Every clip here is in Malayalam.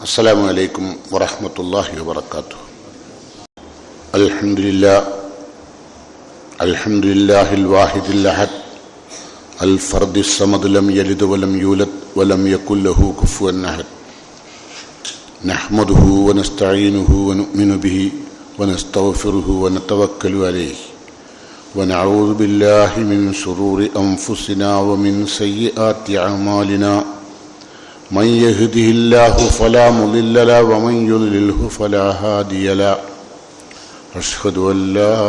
അസ്സലാമു അലൈക്കും വറഹ്മത്തുള്ളാഹി വബറകാതുഹു. അൽഹംദുലില്ലാഹിൽ വാഹിദിൽ അഹദ് അൽ ഫർദിസ് സമദ് ലം യലിദ് വലം യൂലദ് വലം യകുൽ ലഹു കുഫുവൻ അഹദ്. നഹ്മദുഹു വനസ്തഈനുഹു വനുഅ്മിനു ബിഹി വനസ്തഗ്ഫിറുഹു വനതവക്കലു അലൈഹി വനഊദു ബില്ലാഹി മിൻ ശുറൂരി അൻഫുസിനാ വമിൻ സയ്യിആതി അഅ്മാലിനാ. من يهده الله فلا مضل له ومن يضلله فلا هادي له. أشهد أن لا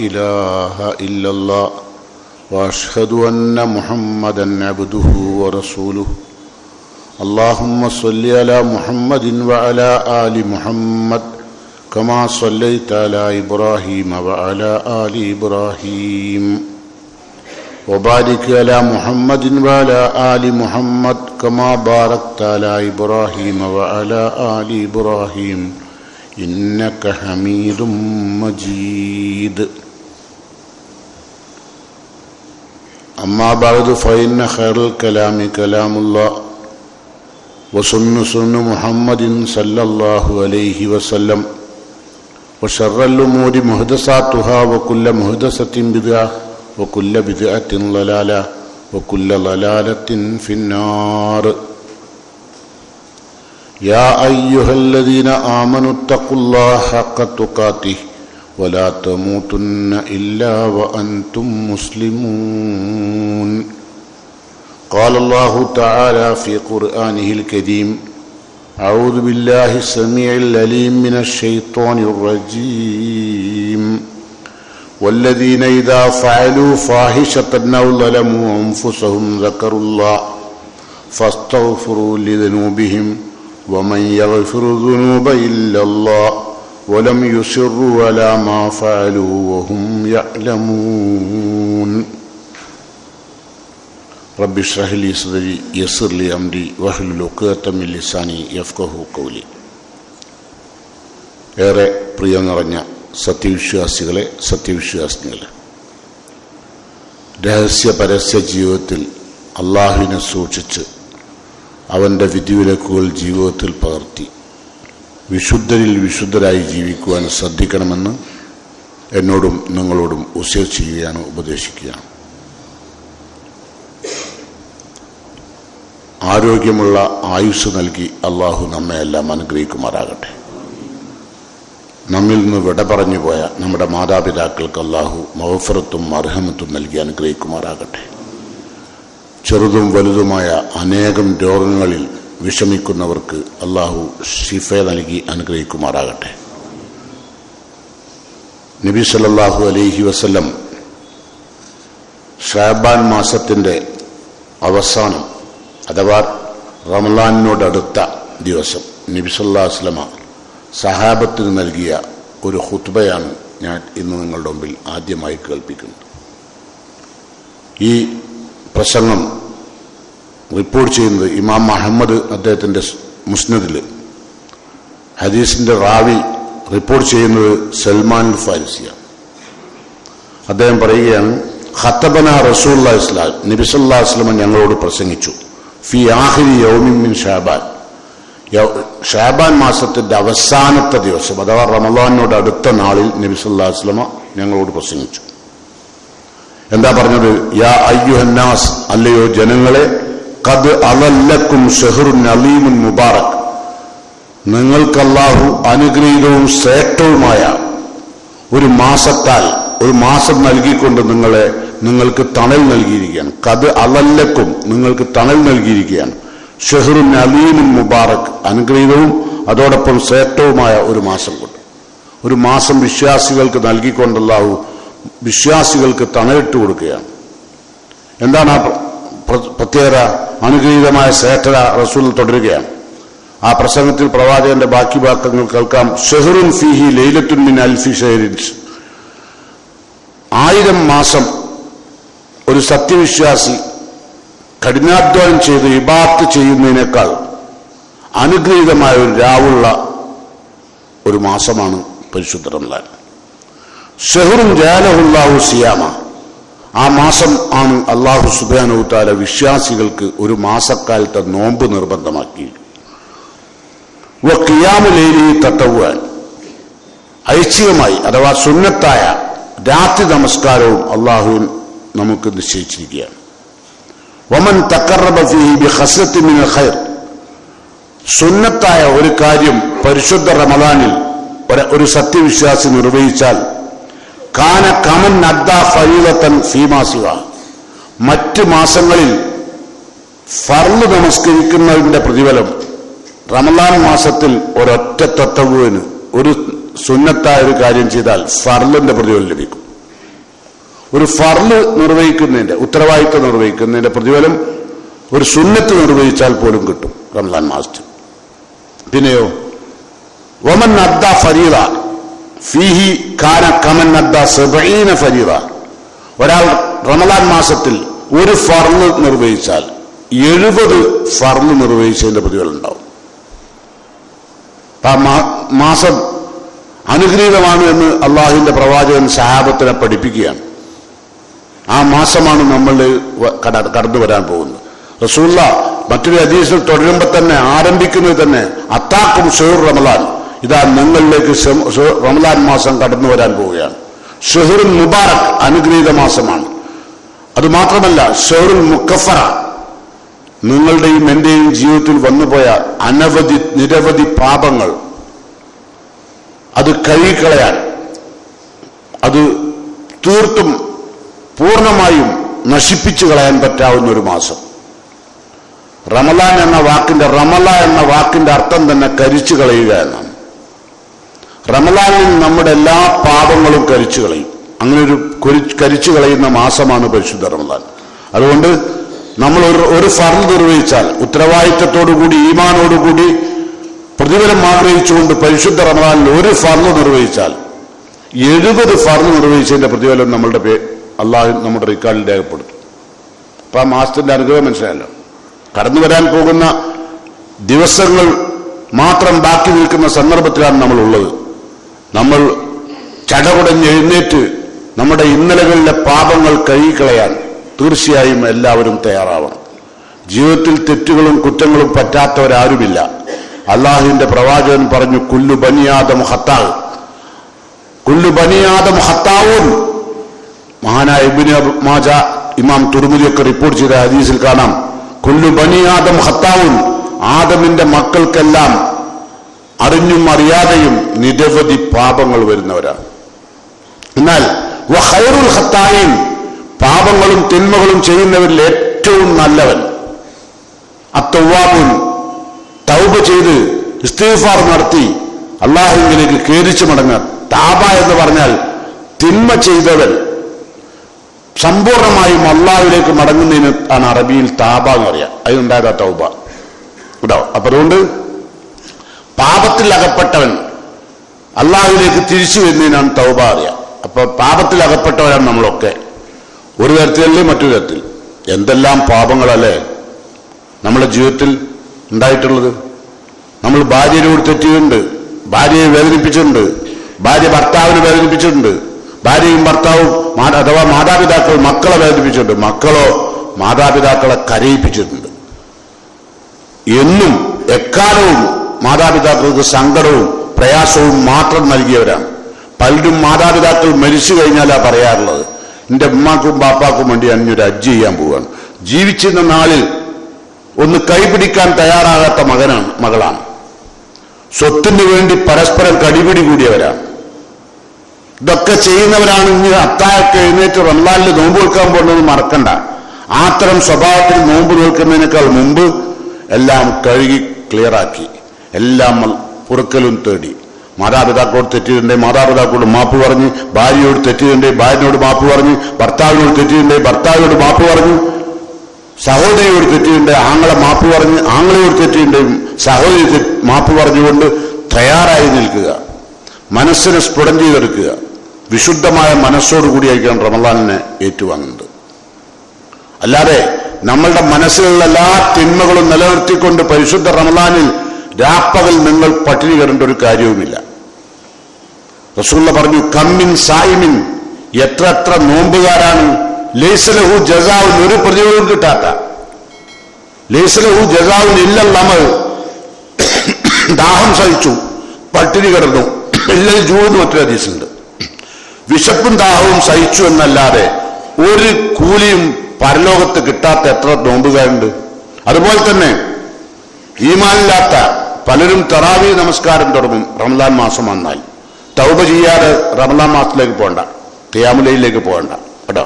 إله إلا الله وأشهد أن محمدا عبده ورسوله. اللهم صل على محمد وعلى آل محمد كما صليت على إبراهيم وعلى آل إبراهيم وبارك على محمد وعلى آل محمد كما باركت على إبراهيم وعلى آل إبراهيم إنك حميد مجيد. أما بعد فإن خير الكلام كلام الله وسنة محمد صلى الله عليه وسلم وشر الأمور محدثاتها وكل محدثة بدعة وكل بدعة ضلالة وكل ضلالة في النار. يا أيها الذين آمنوا اتقوا الله حق تقاته ولا تموتن إلا وأنتم مسلمون. قال الله تعالى في قرآنه الكريم: أعوذ بالله السميع العليم من الشيطان الرجيم. والذين إذا فعلوا فاحشة أو ظلموا أنفسهم ذكروا الله فاستغفروا لذنوبهم ومن يغفر الذنوب إلا الله ولم يصروا على ما فعلوا وهم يعلمون. رب اشرح لي صدري يسر لي أمري واحلل عقدة من لساني يفقهوا قولي. ഏറെ പ്രിയം നിറഞ്ഞ സത്യവിശ്വാസികളെ, സത്യവിശ്വാസിനികളെ, രഹസ്യ പരസ്യ ജീവിതത്തിൽ അള്ളാഹുവിനെ സൂക്ഷിച്ച് അവൻ്റെ വിധിവിലക്കുകൾ ജീവിതത്തിൽ പകർത്തി വിശുദ്ധരിൽ വിശുദ്ധരായി ജീവിക്കുവാൻ ശ്രദ്ധിക്കണമെന്ന് എന്നോടും നിങ്ങളോടും വസിയത്ത് ചെയ്യുകയാണ്, ഉപദേശിക്കുകയാണ്. ആരോഗ്യമുള്ള ആയുസ് നൽകി അള്ളാഹു നമ്മെയെല്ലാം അനുഗ്രഹിക്കുമാറാകട്ടെ. നമ്മിൽ നിന്ന് വിട പറഞ്ഞു പോയ നമ്മുടെ മാതാപിതാക്കൾക്ക് അള്ളാഹു മഗ്ഫിറത്തും മർഹമത്തും നൽകി അനുഗ്രഹിക്കുമാറാകട്ടെ. ചെറുതും വലുതുമായ അനേകം രോഗങ്ങളിൽ വിഷമിക്കുന്നവർക്ക് അള്ളാഹു ശിഫ നൽകി അനുഗ്രഹിക്കുമാറാകട്ടെ. നബി സല്ലല്ലാഹു അലൈഹി വസല്ലം ശഅബാൻ മാസത്തിൻ്റെ അവസാനം അഥവാ റമളാനിനോടടുത്ത ദിവസം നബി സല്ലല്ലാഹു അലൈഹി വസല്ലം സഹാബത്തിന് നൽകിയ ഒരു ഖുത്ബയാണ് ഞാൻ ഇന്ന് നിങ്ങളുടെ മുമ്പിൽ ആദ്യമായി കേൾപ്പിക്കുന്നത്. ഈ പ്രസംഗം റിപ്പോർട്ട് ചെയ്യുന്നത് ഇമാം മുഹമ്മദ് അദ്ദേഹത്തിൻ്റെ മുസ്നദിൽ, ഹദീസിൻ്റെ റാവി റിപ്പോർട്ട് ചെയ്യുന്നത് സൽമാൻ ഫാരിസിയാണ്. അദ്ദേഹം പറയുകയാണ്: ഖത്തബന റസൂലുള്ളാഹി സ്വല്ലല്ലാഹു അലൈഹി വസല്ലം, നബി സല്ലല്ലാഹു അലൈഹി വസല്ലം ഞങ്ങളോട് പ്രസംഗിച്ചു. ഫി ആഖിരി യൗമിൻ മിൻ ശഅബാൻ, ഷഅബാൻ മാസത്തിന്റെ അവസാനത്തെ ദിവസം അഥവാ റമളാനിനോട് അടുത്ത നാളിൽ നബി സല്ലല്ലാഹു അലൈഹി വസല്ലം ഞങ്ങളോട് പ്രസംഗിച്ചു. എന്താ പറഞ്ഞത്? യാ അയ്യുഹന്നാസ്, അല്ലയോ ജനങ്ങളെ, ഖദ് അളല്ലക്കും ശഹ്റുൻ അലീമുൻ മുബാറക്, നിങ്ങൾക്ക് അല്ലാഹു അനുഗ്രഹീതവും ശ്രേഷ്ഠവുമായ ഒരു മാസത്താൽ, ഒരു മാസം നൽകിക്കൊണ്ട് നിങ്ങൾക്ക് തണൽ നൽകിയിരിക്കുകയാണ്. ഖദ് അളല്ലക്കും, നിങ്ങൾക്ക് തണൽ നൽകിയിരിക്കുകയാണ്. ഷഹ്റുൻ അലീമുൻ മുബാറക്, അനുഗ്രഹീതവും അതോടൊപ്പം ശ്രേഷ്ഠവുമായ ഒരു മാസം കൊണ്ട്, ഒരു മാസം വിശ്വാസികൾക്ക് നൽകിക്കൊണ്ട് അല്ലാഹു വിശ്വാസികൾക്ക് തണലിട്ട് കൊടുക്കുകയാണ്. എന്താണ് ആ പ്രത്യേകത? അനുഗ്രഹീതമായ ശ്രേഷ്ഠത റസൂൽ തുടരുകയാണ്. ആ പ്രസംഗത്തിൽ പ്രവാചകന്റെ ബാക്കി വാക്യങ്ങൾ കേൾക്കാം. ഷഹ്റുൻ ഫീഹി ലൈലത്തുൻ മിൻ അൽഫി ഷഹ്റിൻ, 1000 മാസം ഒരു സത്യവിശ്വാസി കഠിനാധ്വാനം ചെയ്ത് ഇബാദത്ത് ചെയ്യുന്നതിനേക്കാൾ അനുഗ്രഹീതമായ ഒരു രാവുള്ള ഒരു മാസമാണ് പരിശുദ്ധ റമളാൻ. ഷഹ്റുൻ ജഅലഹുല്ലാഹു സിയാമ, ആ മാസം ആണ് അല്ലാഹു സുബ്ഹാനഹു വ തആല വിശ്വാസികൾക്ക് ഒരു മാസക്കാലത്തെ നോമ്പ് നിർബന്ധമാക്കി. ഖിയാമു ലൈലി തതവ്വുഅൻ, ഐച്ഛികമായി അഥവാ സുന്നത്തായ രാത്രി നമസ്കാരവും അള്ളാഹു നമുക്ക് നിശ്ചയിച്ചിരിക്കുകയാണ്. വമൻ തഖറബ ഫീഹി ബിഖസ്ലത്തിൻ മിനൽ ഖൈർ, സുന്നത്തായ ഒരു കാര്യം പരിശുദ്ധ റമദാനിൽ ഒരു സത്യവിശ്വാസി നിർവഹിച്ചാൽ കാന കമൻ അദ്ദാ ഫരീളതൻ ഫീമാ സിവ, മറ്റ് മാസങ്ങളിൽ ഫർള് നമസ്കരിക്കുന്നതിന്റെ പ്രതിഫലം റമദാൻ മാസത്തിൽ ഒരൊറ്റ തത്വവിന് ഒരു സുന്നത്തായ ഒരു കാര്യം ചെയ്താൽ ഫർളിന്റെ പ്രതിഫലം ലഭിക്കും. ഒരു ഫർള് നിർവഹിക്കുന്നതിന്റെ ഉത്തരവാദിത്വം നിർവഹിക്കുന്നതിന്റെ പ്രതിഫലം ഒരു സുന്നത്ത് നിർവഹിച്ചാൽ പോലും കിട്ടും റമദാൻ മാസത്തിൽ. പിന്നെയോ വമൻ അദ്ദാ ഫരീള ഫീഹി കാന കമൻ അദ്ദാ 70 ഫരീള, ഒരാൾ റമദാൻ മാസത്തിൽ ഒരു ഫർള് നിർവഹിച്ചാൽ 70 ഫർള് നിർവഹിച്ചതിന്റെ പ്രതിഫലം ഉണ്ടാവും. ആ മാസം അനുഗ്രഹീതമാണ് എന്ന് അള്ളാഹുവിന്റെ പ്രവാചകൻ സഹാബത്തിനെ പഠിപ്പിക്കുകയാണ്. ആ മാസമാണ് നമ്മൾ കടന്നു വരാൻ പോകുന്നത്. റസൂലുള്ള മറ്റൊരു ഹദീസിൽ തുടരുമ്പോൾ തന്നെ ആരംഭിക്കുന്നത് തന്നെ അത്താക്കും ഷഹ്റു റമദാൻ, ഇതാ നിങ്ങളിലേക്ക് റമദാൻ മാസം കടന്നു വരാൻ പോവുകയാണ്. ഷഹ്റുൽ മുബാറക്, അനുഗ്രഹീത മാസമാണ്. അതുമാത്രമല്ല ഷഹ്റുൽ മുക്കഫറ, നിങ്ങളുടെയും എന്റെയും ജീവിതത്തിൽ വന്നുപോയ നിരവധി പാപങ്ങൾ അത് കഴുകിക്കളയാൻ, അത് തീർത്തും പൂർണ്ണമായും നശിപ്പിച്ചു കളയാൻ പറ്റാവുന്ന ഒരു മാസം. റമലാൻ എന്ന വാക്കിന്റെ അർത്ഥം തന്നെ കരിച്ചു കളയുക എന്നാണ്. റമലാനിൽ നമ്മുടെ എല്ലാ പാപങ്ങളും കരിച്ചു കളയും. അങ്ങനെ ഒരു കരിച്ചു കളയുന്ന മാസമാണ് പരിശുദ്ധ റമലാൻ. അതുകൊണ്ട് നമ്മൾ ഒരു ഫർള് നിർവഹിച്ചാൽ ഉത്തരവാദിത്തത്തോടുകൂടി ഈമാനോടുകൂടി പ്രതിഫലം ആഗ്രഹിച്ചുകൊണ്ട് പരിശുദ്ധ റമദാനിൽ ഒരു ഫർള് നിർവഹിച്ചാൽ 70 ഫർള് നിർവഹിച്ചതിന്റെ പ്രതിഫലം അള്ളാഹു നമ്മുടെ റിക്കാർഡിൽ രേഖപ്പെടുത്തും. അപ്പൊ ആ മാസത്തിന്റെ അനുഗ്രഹം മനസ്സിലായല്ലോ. കടന്നു വരാൻ പോകുന്ന ദിവസങ്ങൾ മാത്രം ബാക്കി നിൽക്കുന്ന സന്ദർഭത്തിലാണ് നമ്മൾ ഉള്ളത്. നമ്മൾ ചടകുടഞ്ഞ് എഴുന്നേറ്റ് നമ്മുടെ ഇന്നലകളിലെ പാപങ്ങൾ കഴുകിക്കളയാൻ തീർച്ചയായും എല്ലാവരും തയ്യാറാവണം. ജീവിതത്തിൽ തെറ്റുകളും കുറ്റങ്ങളും പറ്റാത്തവരാരുമില്ല. അള്ളാഹുവിന്റെ പ്രവാചകൻ പറഞ്ഞു, കുല്ലു ബനിയാദം ഖത്താഉ, കുല്ലു ബനിയാദം ഖത്താഊൻ. മഹാനായ ഇബ്നു മാജ, ഇമാം തുർമുദിയൊക്കെ റിപ്പോർട്ട് ചെയ്ത ഹദീസിൽ കാണാം, കുല്ലു ബനിയാദം ഖത്താഊൻ, ആദമിന്റെ മക്കൾക്കെല്ലാം അറിഞ്ഞും അറിയാതെയും നിരവധി പാപങ്ങൾ വരുന്നവരാണ്. എന്നാൽ വഖൈറുൽ ഖത്താഈൻ, പാപങ്ങളും തിന്മകളും ചെയ്യുന്നവരിൽ ഏറ്റവും നല്ലവൻ അത്തവ്വാബുൻ, തൗബ ചെയ്ത് ഇസ്തിഗ്ഫാർ നടത്തി അള്ളാഹുവിലേക്ക് ഖേദിച്ചു മടങ്ങുക. താബ എന്ന് പറഞ്ഞാൽ തിന്മ ചെയ്തവൻ സമ്പൂർണമായും അള്ളാഹുവിലേക്ക് മടങ്ങുന്നതിന് ആണ് അറബിയിൽ താബ എന്ന് പറയാം. അതിനുണ്ടായതാ തൗബ കേട്ടോ. അപ്പൊ അതുകൊണ്ട് പാപത്തിൽ അകപ്പെട്ടവൻ അള്ളാഹുവിലേക്ക് തിരിച്ചു വരുന്നതിനാണ് തൗബ അറിയാം. അപ്പൊ പാപത്തിൽ അകപ്പെട്ടവരാണ് നമ്മളൊക്കെ, ഒരു തരത്തിലല്ലേ മറ്റൊരു തരത്തിൽ. എന്തെല്ലാം പാപങ്ങളല്ലേ നമ്മുടെ ജീവിതത്തിൽ ഉണ്ടായിട്ടുള്ളത്. നമ്മൾ ഭാര്യയോട് തെറ്റിയിട്ടുണ്ട്, ഭാര്യയെ വേദനിപ്പിച്ചിട്ടുണ്ട്, ഭാര്യ ഭർത്താവിനെ വേദനിപ്പിച്ചിട്ടുണ്ട്, ഭാര്യയും ഭർത്താവും അഥവാ മാതാപിതാക്കൾ മക്കളെ വേദനിപ്പിച്ചിട്ടുണ്ട്, മക്കളോ മാതാപിതാക്കളെ കരയിപ്പിച്ചിട്ടുണ്ട്. എന്നും എക്കാലവും മാതാപിതാക്കൾക്ക് സങ്കടവും പ്രയാസവും മാത്രം നൽകിയവരാണ്. പലരും മാതാപിതാക്കൾ മരിച്ചു കഴിഞ്ഞാലാ പറയാറുള്ളത്, എന്റെ ഉമ്മാക്കും ബാപ്പാക്കും വേണ്ടി അഞ്ഞൊരു ഹജ്ജ് ചെയ്യാൻ പോവുകയാണ്. ജീവിച്ചിരുന്ന നാളിൽ ഒന്ന് കൈപിടിക്കാൻ തയ്യാറാകാത്ത മകളാണ്. സ്വത്തിന് വേണ്ടി പരസ്പരം കടിപിടി കൂടിയവരാണ്. ഇതൊക്കെ ചെയ്യുന്നവരാണ് ഇനി അത്താഴൊക്കെ എഴുന്നേറ്റ് റമദാനിൽ നോമ്പ് നിൽക്കാൻ പോകുന്നത് മറക്കണ്ട. അത്തരം സ്വഭാവത്തിൽ നോമ്പ് നിൽക്കുന്നതിനേക്കാൾ മുമ്പ് എല്ലാം കഴുകി ക്ലിയറാക്കി എല്ലാം പുറക്കലും തേടി, മാതാപിതാക്കളോട് തെറ്റിയിട്ടുണ്ടെങ്കിൽ മാതാപിതാക്കളോട് മാപ്പ് പറഞ്ഞ്, ഭാര്യയോട് തെറ്റിയിട്ടുണ്ടെങ്കിൽ ഭാര്യനോട് മാപ്പ് പറഞ്ഞ്, ഭർത്താവിനോട് തെറ്റിയിട്ടുണ്ടെങ്കിൽ ഭർത്താവിനോട് മാപ്പ് പറഞ്ഞു, സഹോദരിയോട് തെറ്റിയിട്ടുണ്ടെങ്കിൽ ആങ്ങളെ മാപ്പ് പറഞ്ഞ്, ആങ്ങളയോട് തെറ്റിയിട്ടുണ്ടെങ്കിൽ സഹോദരി മാപ്പ് പറഞ്ഞുകൊണ്ട് തയ്യാറായി നിൽക്കുക. മനസ്സിനെ സ്ഫുടം ചെയ്തെടുക്കുക. വിശുദ്ധമായ മനസ്സോടുകൂടിയായിരിക്കണം റമദാനിനെ ഏറ്റുവാങ്ങുന്നത്. അല്ലാതെ നമ്മളുടെ മനസ്സിലുള്ള എല്ലാ തിന്മകളും നിലനിർത്തിക്കൊണ്ട് പരിശുദ്ധ റമദാനിൽ രാപ്പകൽ നിങ്ങൾ പട്ടിണി കിടേണ്ട ഒരു കാര്യവുമില്ല. റസൂലുള്ള പറഞ്ഞു, കമ്മിൻ സായിമിൻ, എത്ര നോമ്പുകാരാണ് ലൈസലഹു ജസാഉൻ, ഒരു പ്രതിഫലവും കിട്ടാത്ത, ലൈസലഹു ജസാഉൻ ഇല്ലൽ അമൽ, ദാഹം സഹിച്ചു, പട്ടിണി കിടന്നു, എല്ലാവരും ജൂന്ന് മറ്റൊരു ഹദീസുണ്ട്. വിശപ്പും ദാഹവും സഹിച്ചു എന്നല്ലാതെ ഒരു കൂലിയും പരലോകത്ത് കിട്ടാത്ത എത്ര നോമ്പുകാരുണ്ട്. അതുപോലെ തന്നെ ഈമാനില്ലാത്ത പലരും തറാവി നമസ്കാരം തുടങ്ങും റമദാൻ മാസം വന്നാൽ. തൗബ ചെയ്യാതെ റമദാൻ മാസത്തിലേക്ക് പോകണ്ട, ഖിയാമുലയിലേക്ക് പോകണ്ട കേട്ടോ.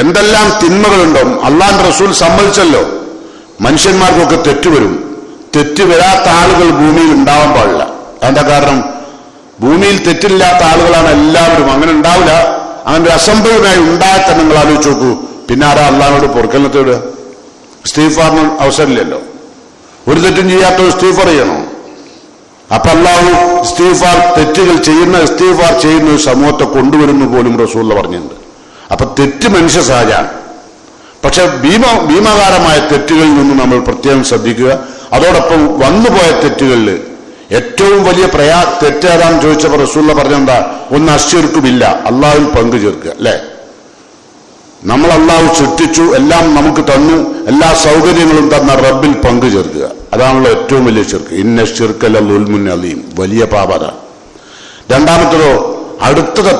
എന്തെല്ലാം തിന്മകളുണ്ടോ അള്ളാഹുവിന്റെ റസൂൽ സമ്മതിച്ചല്ലോ. മനുഷ്യന്മാർക്കൊക്കെ തെറ്റുവരും. തെറ്റ് വരാത്ത ആളുകൾ ഭൂമിയിൽ ഉണ്ടാവാൻ പാടില്ല. എന്താ കാരണം? ഭൂമിയിൽ തെറ്റില്ലാത്ത ആളുകളാണ് എല്ലാവരും. അങ്ങനെ ഉണ്ടാവില്ല. അങ്ങനെ ഒരു അസംഭവമായി ഉണ്ടായാൽ നിങ്ങൾ ആലോചിച്ച് നോക്കൂ. പിന്നെ ആരാ അള്ളാഹിനോട് പൊറുക്കലിനെ തേടുക? ഇസ്തിഗ്ഫാറിന് അവസരമില്ലല്ലോ. ഒരു തെറ്റും ചെയ്യാത്ത ഇസ്തിഗ്ഫാർ ചെയ്യണോ? അപ്പൊ അള്ളാഹു ഇസ്തിഗ്ഫാർ തെറ്റുകൾ ചെയ്യുന്ന ഇസ്തിഗ്ഫാർ ചെയ്യുന്ന ഒരു സമൂഹത്തെ കൊണ്ടുവരുന്നു പോലും റസൂൽ പറഞ്ഞിട്ടുണ്ട്. അപ്പൊ തെറ്റ് മനുഷ്യ സഹജമാണ്. പക്ഷെ ഭീമകാരമായ തെറ്റുകളിൽ നിന്ന് നമ്മൾ പ്രത്യേകം ശ്രദ്ധിക്കുക. അതോടൊപ്പം വന്നുപോയ തെറ്റുകളിൽ ഏറ്റവും വലിയ തെറ്റേതാന്ന് ചോദിച്ചപ്പോൾ റസൂൽ പറഞ്ഞെന്താ? ഒന്ന് അശ്ശിർക്കുമില്ല, അള്ളാഹുവിൽ പങ്കു ചേർക്കുക. അല്ലെ, നമ്മൾ അള്ളാഹു സൃഷ്ടിച്ചു, എല്ലാം നമുക്ക് തന്നു, എല്ലാ സൗകര്യങ്ങളും തന്ന റബ്ബിൽ പങ്കു ചേർക്കുക. അതാണല്ലോ ഏറ്റവും വലിയ ശിർക്ക്. ഇന്ന ശിർക്കൽ ദുൽമുൻ അലീം, വലിയ പാപത. രണ്ടാമത്തതോ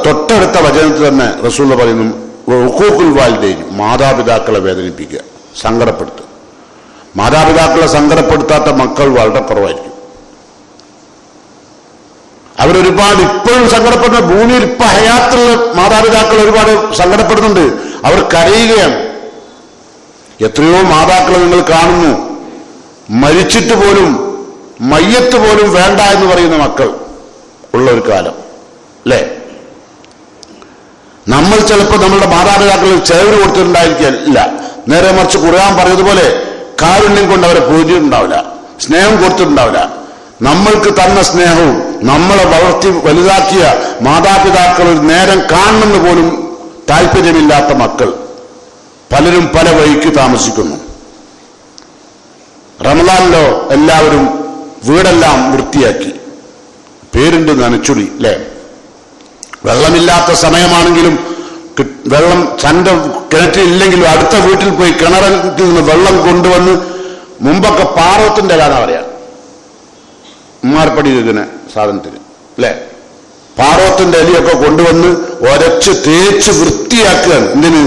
തൊട്ടടുത്ത വചനത്തിൽ തന്നെ റസൂൽ പറയുന്നു ഉഖൂഖുൽ വാലിദൈൻ, മാതാപിതാക്കളെ വേദനിപ്പിക്കുക, സങ്കടപ്പെടുത്തുക. മാതാപിതാക്കളെ സങ്കടപ്പെടുത്താത്ത മക്കൾ വളരെ കുറവായിരിക്കും. അവരൊരുപാട് ഇപ്പോഴും സങ്കടപ്പെടുന്ന, ഭൂമിയിൽ ഇപ്പൊ ഹയാത്തുള്ള മാതാപിതാക്കൾ ഒരുപാട് സങ്കടപ്പെടുന്നുണ്ട്. അവർ കരയുകയാണ്. എത്രയോ മാതാക്കളെ നിങ്ങൾ കാണുന്നു മരിച്ചിട്ട് പോലും മയ്യത്ത് പോലും വേണ്ട എന്ന് പറയുന്ന മക്കൾ ഉള്ള ഒരു കാലം അല്ലേ? നമ്മൾ ചിലപ്പോൾ നമ്മളുടെ മാതാപിതാക്കളിൽ ചേർന്ന് കൊടുത്തിട്ടുണ്ടായിരിക്കില്ല. നേരെ മറിച്ച് ഖുർആൻ പറഞ്ഞതുപോലെ കാരുണ്യം കൊണ്ട് അവരെ പൂജിച്ചിട്ടുണ്ടാവില്ല, സ്നേഹം കൊടുത്തിട്ടുണ്ടാവില്ല. നമ്മൾക്ക് തന്ന സ്നേഹവും നമ്മളെ വളർത്തി വലുതാക്കിയ മാതാപിതാക്കൾ ഒരു നേരം കാണണമെന്ന് പോലും താല്പര്യമില്ലാത്ത മക്കൾ പലരും പല വഴിക്ക് താമസിക്കുന്നു. റമദാനിലോ എല്ലാവരും വീടെല്ലാം വൃത്തിയാക്കി, പേരുണ്ട് നനച്ചുളി അല്ലേ? വെള്ളമില്ലാത്ത സമയമാണെങ്കിലും വെള്ളം തന്റെ കിണറ്റിലില്ലെങ്കിലും അടുത്ത വീട്ടിൽ പോയി കിണറിൽ നിന്ന് വെള്ളം കൊണ്ടുവന്ന്, മുമ്പൊക്കെ പാറത്തിന്റെ കാലം പറയാം, ഉമ്മാർപ്പടി ഇതിന് സാധനത്തിന് അല്ലെ, പാറോത്തിന്റെ എലിയൊക്കെ കൊണ്ടുവന്ന് ഒരച്ച് തേച്ച് വൃത്തിയാക്കുകയാണ്. എന്തിന്?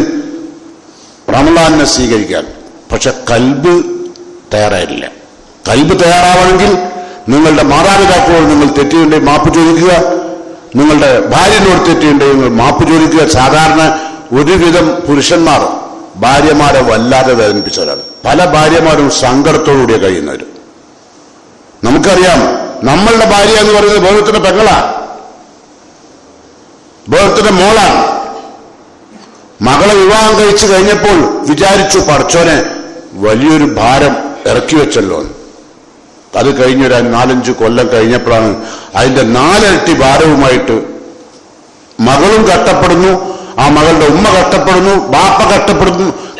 റമളാനിനെ സ്വീകരിക്കാൻ. പക്ഷെ കൽബ് തയ്യാറായിട്ടില്ല. കൽബ് തയ്യാറാവണമെങ്കിൽ നിങ്ങളുടെ മാതാപിതാക്കളോട് നിങ്ങൾ തെറ്റിയുണ്ടെങ്കിൽ മാപ്പ് ചോദിക്കുക, നിങ്ങളുടെ ഭാര്യനോട് തെറ്റിയുണ്ടെങ്കിൽ നിങ്ങൾ മാപ്പ് ചോദിക്കുക. സാധാരണ ഒരുവിധം പുരുഷന്മാർ ഭാര്യമാരെ വല്ലാതെ വേദനിപ്പിച്ചവരാണ്. പല ഭാര്യമാരും സങ്കടത്തോടുകൂടിയ കഴിയുന്നവർ. നമുക്കറിയാം, നമ്മളുടെ ഭാര്യ എന്ന് പറയുന്നത് ബോധത്തിന്റെ പെങ്ങളാ, ബോധത്തിന്റെ മോളാണ്. മകളെ വിവാഹം കഴിച്ചു കഴിഞ്ഞപ്പോൾ വിചാരിച്ചു പടച്ചോനെ വലിയൊരു ഭാരം ഇറക്കി വെച്ചല്ലോ. അത് കഴിഞ്ഞൊരു 4-5 കൊല്ലം കഴിഞ്ഞപ്പോഴാണ് അതിന്റെ 4 ഇരട്ടി ഭാരവുമായിട്ട് മകളും കഷ്ടപ്പെടുന്നു, ആ മകളുടെ ഉമ്മ കഷ്ടപ്പെടുന്നു, ബാപ്പ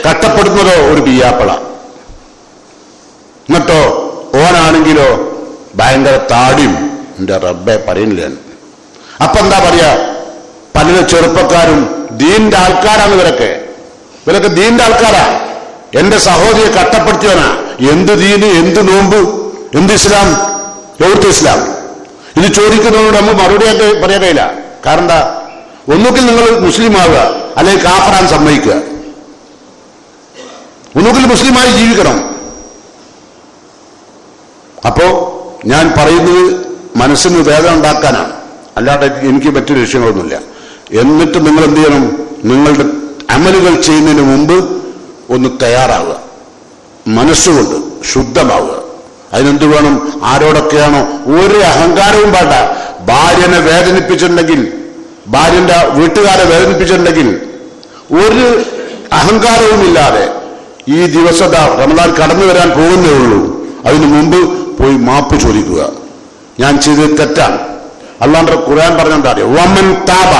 കഷ്ടപ്പെടുന്നതോ ഒരു ബിയാപ്പള. എന്നിട്ടോ ഓനാണെങ്കിലോ ഭയങ്കര താടിയും. എന്റെ റബ്ബെ പറയുന്നില്ല. അപ്പൊ എന്താ പറയാ, പല ചെറുപ്പക്കാരും ദീന്റെ ആൾക്കാരാണ് ഇവരൊക്കെ ദീന്റെ ആൾക്കാരാ. എന്റെ സഹോദരിയെ കഷ്ടപ്പെടുത്തിയവനാ. എന്ത് ദീന്, എന്ത് നോമ്പ്, എന്ത് ഇസ്ലാം, എവിടുത്തെ ഇസ്ലാം? ഇത് ചോദിക്കുന്നതുകൊണ്ട് നമ്മൾ മറുപടിയായിട്ട് പറയാൻ കഴിയില്ല. കാരണം എന്താ? ഒന്നുകിൽ നിങ്ങൾ മുസ്ലിം ആവുക, അല്ലെങ്കിൽ കാഫറാൻ സമ്മതിക്കുക. ഒന്നുകിൽ മുസ്ലിമായി ജീവിക്കണം. അപ്പോ ഞാൻ പറയുന്നത് മനസ്സിന് വേദന ഉണ്ടാക്കാനാണ്, അല്ലാതെ എനിക്ക് മറ്റു ലക്ഷ്യങ്ങളൊന്നുമില്ല. എന്നിട്ട് നിങ്ങൾ എന്ത് ചെയ്യണം? നിങ്ങളുടെ അമലുകൾ ചെയ്യുന്നതിന് മുമ്പ് ഒന്ന് തയ്യാറാവുക, മനസ്സുകൊണ്ട് ശുദ്ധമാവുക. അതിനെന്ത് വേണം? ആരോടൊക്കെയാണോ ഒരു അഹങ്കാരവും വേണ്ട. ഭാര്യനെ വേദനിപ്പിച്ചിട്ടുണ്ടെങ്കിൽ, ഭാര്യന്റെ വീട്ടുകാരെ വേദനിപ്പിച്ചിട്ടുണ്ടെങ്കിൽ ഒരു അഹങ്കാരവുമില്ലാതെ ഈ ദിവസത റമദാൻ കടന്നു വരാൻ പോകുന്നേ ഉള്ളൂ. അതിനു മുമ്പ് പോയി മാപ്പ് ചോദിക്കുക. ഞാൻ ചെയ്തത് തെറ്റാണ്. അല്ലാണ്ട് ഖുർആൻ പറഞ്ഞെന്താ അറിയോ? വമൻ താബ,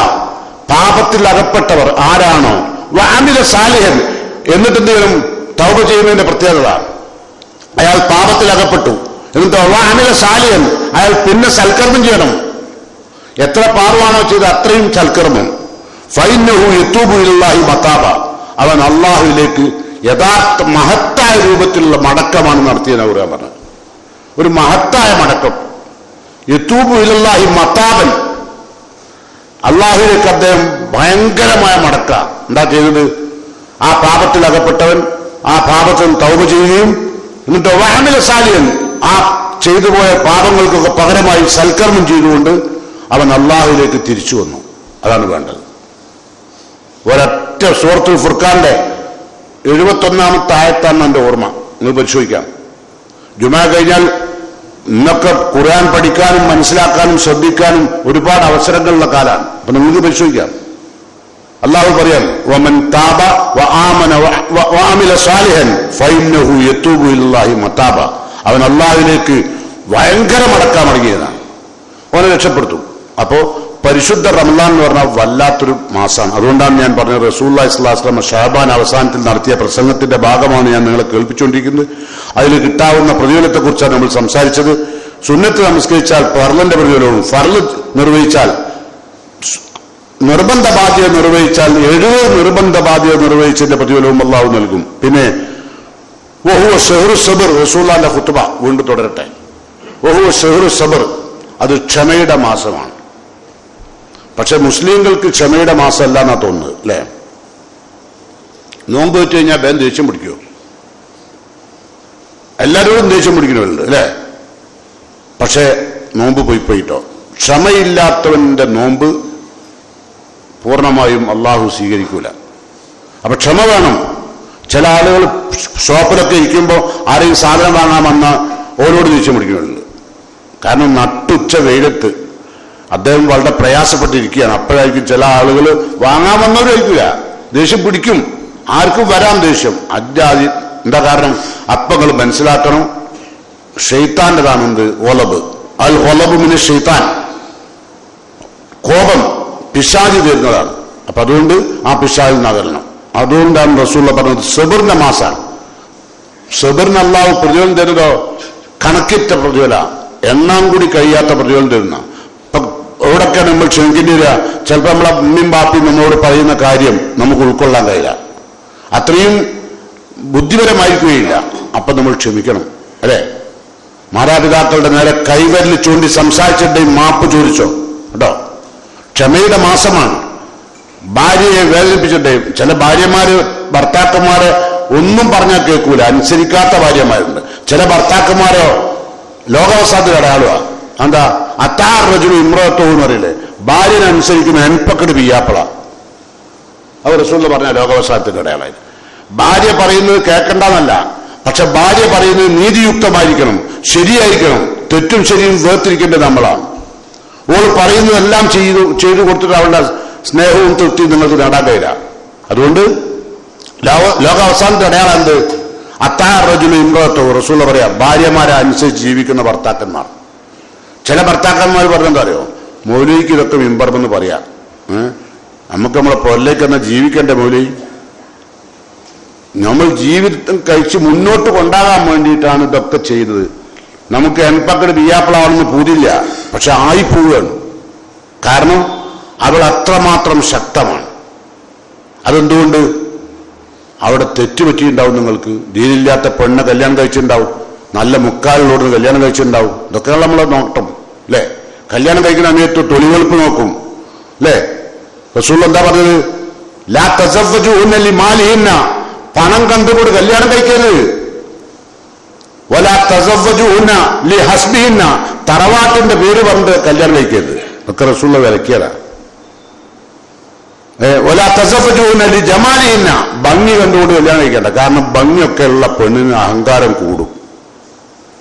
പാപത്തിൽ അകപ്പെട്ടവർ ആരാണോ, വഅമില സാലിഹൻ, എന്നിട്ട് എന്ത് ചെയ്യണം? തൗബ ചെയ്യുന്നതിന്റെ പ്രത്യേകത, അയാൾ പാപത്തിൽ അകപ്പെട്ടു, എന്നിട്ട് വഅമില സാലിഹൻ, അയാൾ പിന്നെ സൽക്കർമ്മം ചെയ്യണം. എത്ര പാപമാണോ ചെയ്ത് അത്രയും സൽക്കർമ്മം. ഫഇന്നഹു യതൂബു ഇലല്ലാഹി മതാബ, അവൻ അള്ളാഹുവിലേക്ക് യഥാർത്ഥ മഹത്തായ രൂപത്തിലുള്ള മടക്കമാണ് നടത്തിയെന്ന് ഖുർആൻ പറഞ്ഞത്. ഒരു മഹത്തായ മടക്കം. യതൂബു ഇലല്ലാഹി മതാബൻ, അള്ളാഹുവിലേക്ക് അദ്ദേഹം ഭയങ്കരമായ മടക്ക. എന്താ ചെയ്തത്? ആ പാപത്തിൽ അകപ്പെട്ടവൻ ആ പാപത്തിൽ തൗബ ചെയ്യുകയും എന്നിട്ട് വഅമില സാലിഹൻ, ആ ചെയ്തു പോയ പാപങ്ങൾക്കൊക്കെ പകരമായി സൽക്കർമ്മം ചെയ്തുകൊണ്ട് അവൻ അള്ളാഹുവിലേക്ക് തിരിച്ചു വന്നു. അതാണ് വേണ്ടത്. ഒരൊറ്റ സൂറത്തുൽ ഫുർഖാന്റെ 71-ാമത്തെ ആയത്താണ് എൻ്റെ ഓർമ്മ. നിങ്ങൾ പരിശോധിക്കാം. ജുമാ കഴിഞ്ഞാൽ ഇന്നൊക്കെ ഖുർആൻ പഠിക്കാനും മനസ്സിലാക്കാനും ശ്രദ്ധിക്കാനും ഒരുപാട് അവസരങ്ങളുള്ള കാലമാണ്. അപ്പൊ നിങ്ങൾക്ക് പരിശോധിക്കാം. അള്ളാഹു പറയാം, വമൻ താബ വആമന വഅമില സാലിഹൻ ഫഇന്നഹു യതൂബു ഇലല്ലാഹി മതാബ. അവൻ അള്ളാഹുവിലേക്ക് ഭയങ്കര മടക്കാൻ മടങ്ങിയതാണ്. അവനെ രക്ഷപ്പെടുത്തും. അപ്പോ പരിശുദ്ധ റമളാൻ എന്ന് പറഞ്ഞാൽ വല്ലാത്തൊരു മാസമാണ്. അതുകൊണ്ടാണ് ഞാൻ പറഞ്ഞത് റസൂലുള്ളാഹി സ്വല്ലല്ലാഹു അലൈഹി വസല്ലം ശഅബാൻ അവസാനത്തിൽ നടത്തിയ പ്രസംഗത്തിന്റെ ഭാഗമാണ് ഞാൻ നിങ്ങളെ കേൾപ്പിച്ചുകൊണ്ടിരിക്കുന്നത്. അതിൽ കിട്ടാവുന്ന പ്രതിഫലത്തെക്കുറിച്ചാണ് നമ്മൾ സംസാരിച്ചത്. സുന്നത്ത് നമസ്കരിച്ചാൽ ഫർളിന്റെ പ്രതിഫലവും, ഫർള് നിർവഹിച്ചാൽ നിർബന്ധ ബാധ്യത നിർവഹിച്ചാൽ 70 നിർബന്ധ ബാധ്യത നിർവഹിച്ചതിന്റെ പ്രതിഫലവും അല്ലാഹു നൽകും. പിന്നെ വഹുവ ശഹ്റു സബ്ർ, റസൂലുള്ളാഹിന്റെ ഖുത്ബ വീണ്ടും തുടരട്ടെ. വഹുവ ശഹ്റു സബ്ർ, അത് ക്ഷമയുടെ മാസമാണ്. പക്ഷെ മുസ്ലിങ്ങൾക്ക് ക്ഷമയുടെ മാസമല്ല എന്നാ തോന്നുന്നത്, അല്ലേ? നോമ്പ് വെച്ച് കഴിഞ്ഞാൽ വേഗം ദേഷ്യം പിടിക്കുമോ? എല്ലാവരോടും ദേഷ്യം പിടിക്കണമല്ലോ, അല്ലേ? പക്ഷെ നോമ്പ് പോയിട്ടോ. ക്ഷമയില്ലാത്തവന്റെ നോമ്പ് പൂർണ്ണമായും അള്ളാഹു സ്വീകരിക്കൂല. അപ്പൊ ക്ഷമ വേണം. ചില ആളുകൾ ഷോപ്പിലൊക്കെ ഇരിക്കുമ്പോൾ ആരെയും സാധനം വാങ്ങാൻ വന്ന ഓരോട് ദേഷ്യം പിടിക്കുന്നുണ്ട്. കാരണം നട്ടുച്ച വെയിലത്ത് അദ്ദേഹം വളരെ പ്രയാസപ്പെട്ടിരിക്കുകയാണ്. അപ്പോഴായിരിക്കും ചില ആളുകൾ വാങ്ങാൻ വന്നവരായിരിക്കില്ല, ദേഷ്യം പിടിക്കും. ആർക്കും വരാൻ ദേഷ്യം. അജാതി എന്താ കാരണം? അപ്പങ്ങൾ മനസ്സിലാക്കണം, ഷെയ്ത്താൻ്റെതാണെന്ത് ഒലബ്, അൽ ഒലബ് മിന ഷെയ്ത്താൻ, കോപം പിശാചി തരുന്നതാണ്. അപ്പൊ അതുകൊണ്ട് ആ പിശാചിൽ നകരണം. അതുകൊണ്ടാണ് റസൂലുള്ള പറഞ്ഞത് സബറിന്റെ മാസാണ്. സബറിന് അല്ലാഹു പ്രതിഫലം തരുന്നതോ കണക്കിറ്റ പ്രതിഫല, എണ്ണാൻ കൂടി കഴിയാത്ത പ്രതിഫലം തരുന്ന. ഇപ്പൊ എവിടൊക്കെ നമ്മൾ ക്ഷമിക്കേണ്ടി വരിക? ചിലപ്പോൾ നമ്മളെ ഉമ്മയും ബാപ്പയും നമ്മളോട് പറയുന്ന കാര്യം നമുക്ക് ഉൾക്കൊള്ളാൻ കഴിയില്ല, അത്രയും ബുദ്ധിപരമായിരിക്കുകയില്ല. അപ്പൊ നമ്മൾ ക്ഷമിക്കണം, അല്ലെ? മാതാപിതാക്കളുടെ നേരെ കൈവരൽ ചൂണ്ടി സംസാരിച്ചിട്ടുണ്ടെങ്കിൽ മാപ്പ് ചോദിച്ചോ കേട്ടോ. ക്ഷമയുടെ മാസമാണ്. ഭാര്യയെ വേദനിപ്പിച്ചിട്ടേ ചില ഭാര്യമാര് ഭർത്താക്കന്മാരെ ഒന്നും പറഞ്ഞാൽ കേൾക്കൂല, അനുസരിക്കാത്ത ഭാര്യമാരുണ്ട്. ചില ഭർത്താക്കന്മാരോ ലോകാവസാനത്തിൽ അടയാളുക. എന്താ അത്താറജുലും ഇമ്രത്തോ എന്ന് പറയില്ലേ, ഭാര്യനെ അനുസരിക്കുന്ന എൻപക്കട് പിയ്യാപ്പള. അവർ റസൂൽ പറഞ്ഞ ലോകാവസാനത്തിന്റെ അടയാളായി. ഭാര്യ പറയുന്നത് കേൾക്കണ്ടെന്നല്ല, പക്ഷെ ഭാര്യ പറയുന്നത് നീതിയുക്തമായിരിക്കണം, ശരിയായിരിക്കണം. തെറ്റും ശരിയും വേർതിരിക്കേണ്ടത് നമ്മളാണ്. ഓൾ പറയുന്നതെല്ലാം ചെയ്തു കൊടുത്തിട്ട് അവളുടെ സ്നേഹവും തൃപ്തിയും നിങ്ങൾക്ക് നേടാൻ കഴിയില്ല. അതുകൊണ്ട് ലോകാവസാനത്തെ അടയാളം എന്ത്? അത്താറജുലും ഇമ്രത്തോ. റസൂൽ പറയാം, ഭാര്യമാരെ അനുസരിച്ച് ജീവിക്കുന്ന ഭർത്താക്കന്മാർ. ചില ഭർത്താക്കന്മാർ പറഞ്ഞെന്താ അറിയോ? മൗലവിക്ക് ഇതൊക്കെ മിമ്പർമെന്ന് പറയാം. നമുക്ക് നമ്മളെ പൊല്ലേക്ക് എന്നാ ജീവിക്കേണ്ട മൗലവി? നമ്മൾ ജീവിതം കഴിച്ച് മുന്നോട്ട് കൊണ്ടാകാൻ വേണ്ടിയിട്ടാണ് ഇതൊക്കെ ചെയ്തത്. നമുക്ക് എൻപക്കട് ബിയാപ്പിളാണെന്ന് പൂതില്ല, പക്ഷെ ആയിപ്പോവുകയാണ്. കാരണം അവൾ അത്രമാത്രം ശക്തമാണ്. അതെന്തുകൊണ്ട്? അവിടെ തെറ്റുപറ്റിയിട്ടുണ്ടാവും. നിങ്ങൾക്ക് ദീനില്ലാത്ത പെണ്ണ് കല്യാണം കഴിച്ചിട്ടുണ്ടാവും, നല്ല മുക്കാലിനോട് കല്യാണം കഴിച്ചിട്ടുണ്ടാവും. ഇതൊക്കെയാണ് നമ്മളെ നോട്ടം, അല്ലേ? കല്യാണം കഴിക്കുന്ന സമയത്ത് തൊലിവെളുപ്പ് നോക്കും, അല്ലേ? റസൂൽ എന്താ പറഞ്ഞത്? ലാ തസവ്വജൂഹുന്ന ലിമാലിഹിന്ന, പണം കണ്ടുകൊണ്ട് കല്യാണം കഴിക്കരുത്. വലാ തസവ്വജൂഹുന്ന ലിഹസ്ബിഹിന്ന, തറവാട്ടിന്റെ പേര് പറഞ്ഞ് കല്യാണം കഴിക്കരുത്. ഒക്കെ റസൂൽ വിലക്കിയതാ. വലാ തസവ്വജൂഹുന്ന ലിജമാലിഹിന്ന, ഭംഗി കണ്ടുകൊണ്ട് കല്യാണം കഴിക്കേണ്ട. കാരണം ഭംഗിയൊക്കെ ഉള്ള പെണ്ണിന് അഹങ്കാരം കൂടും.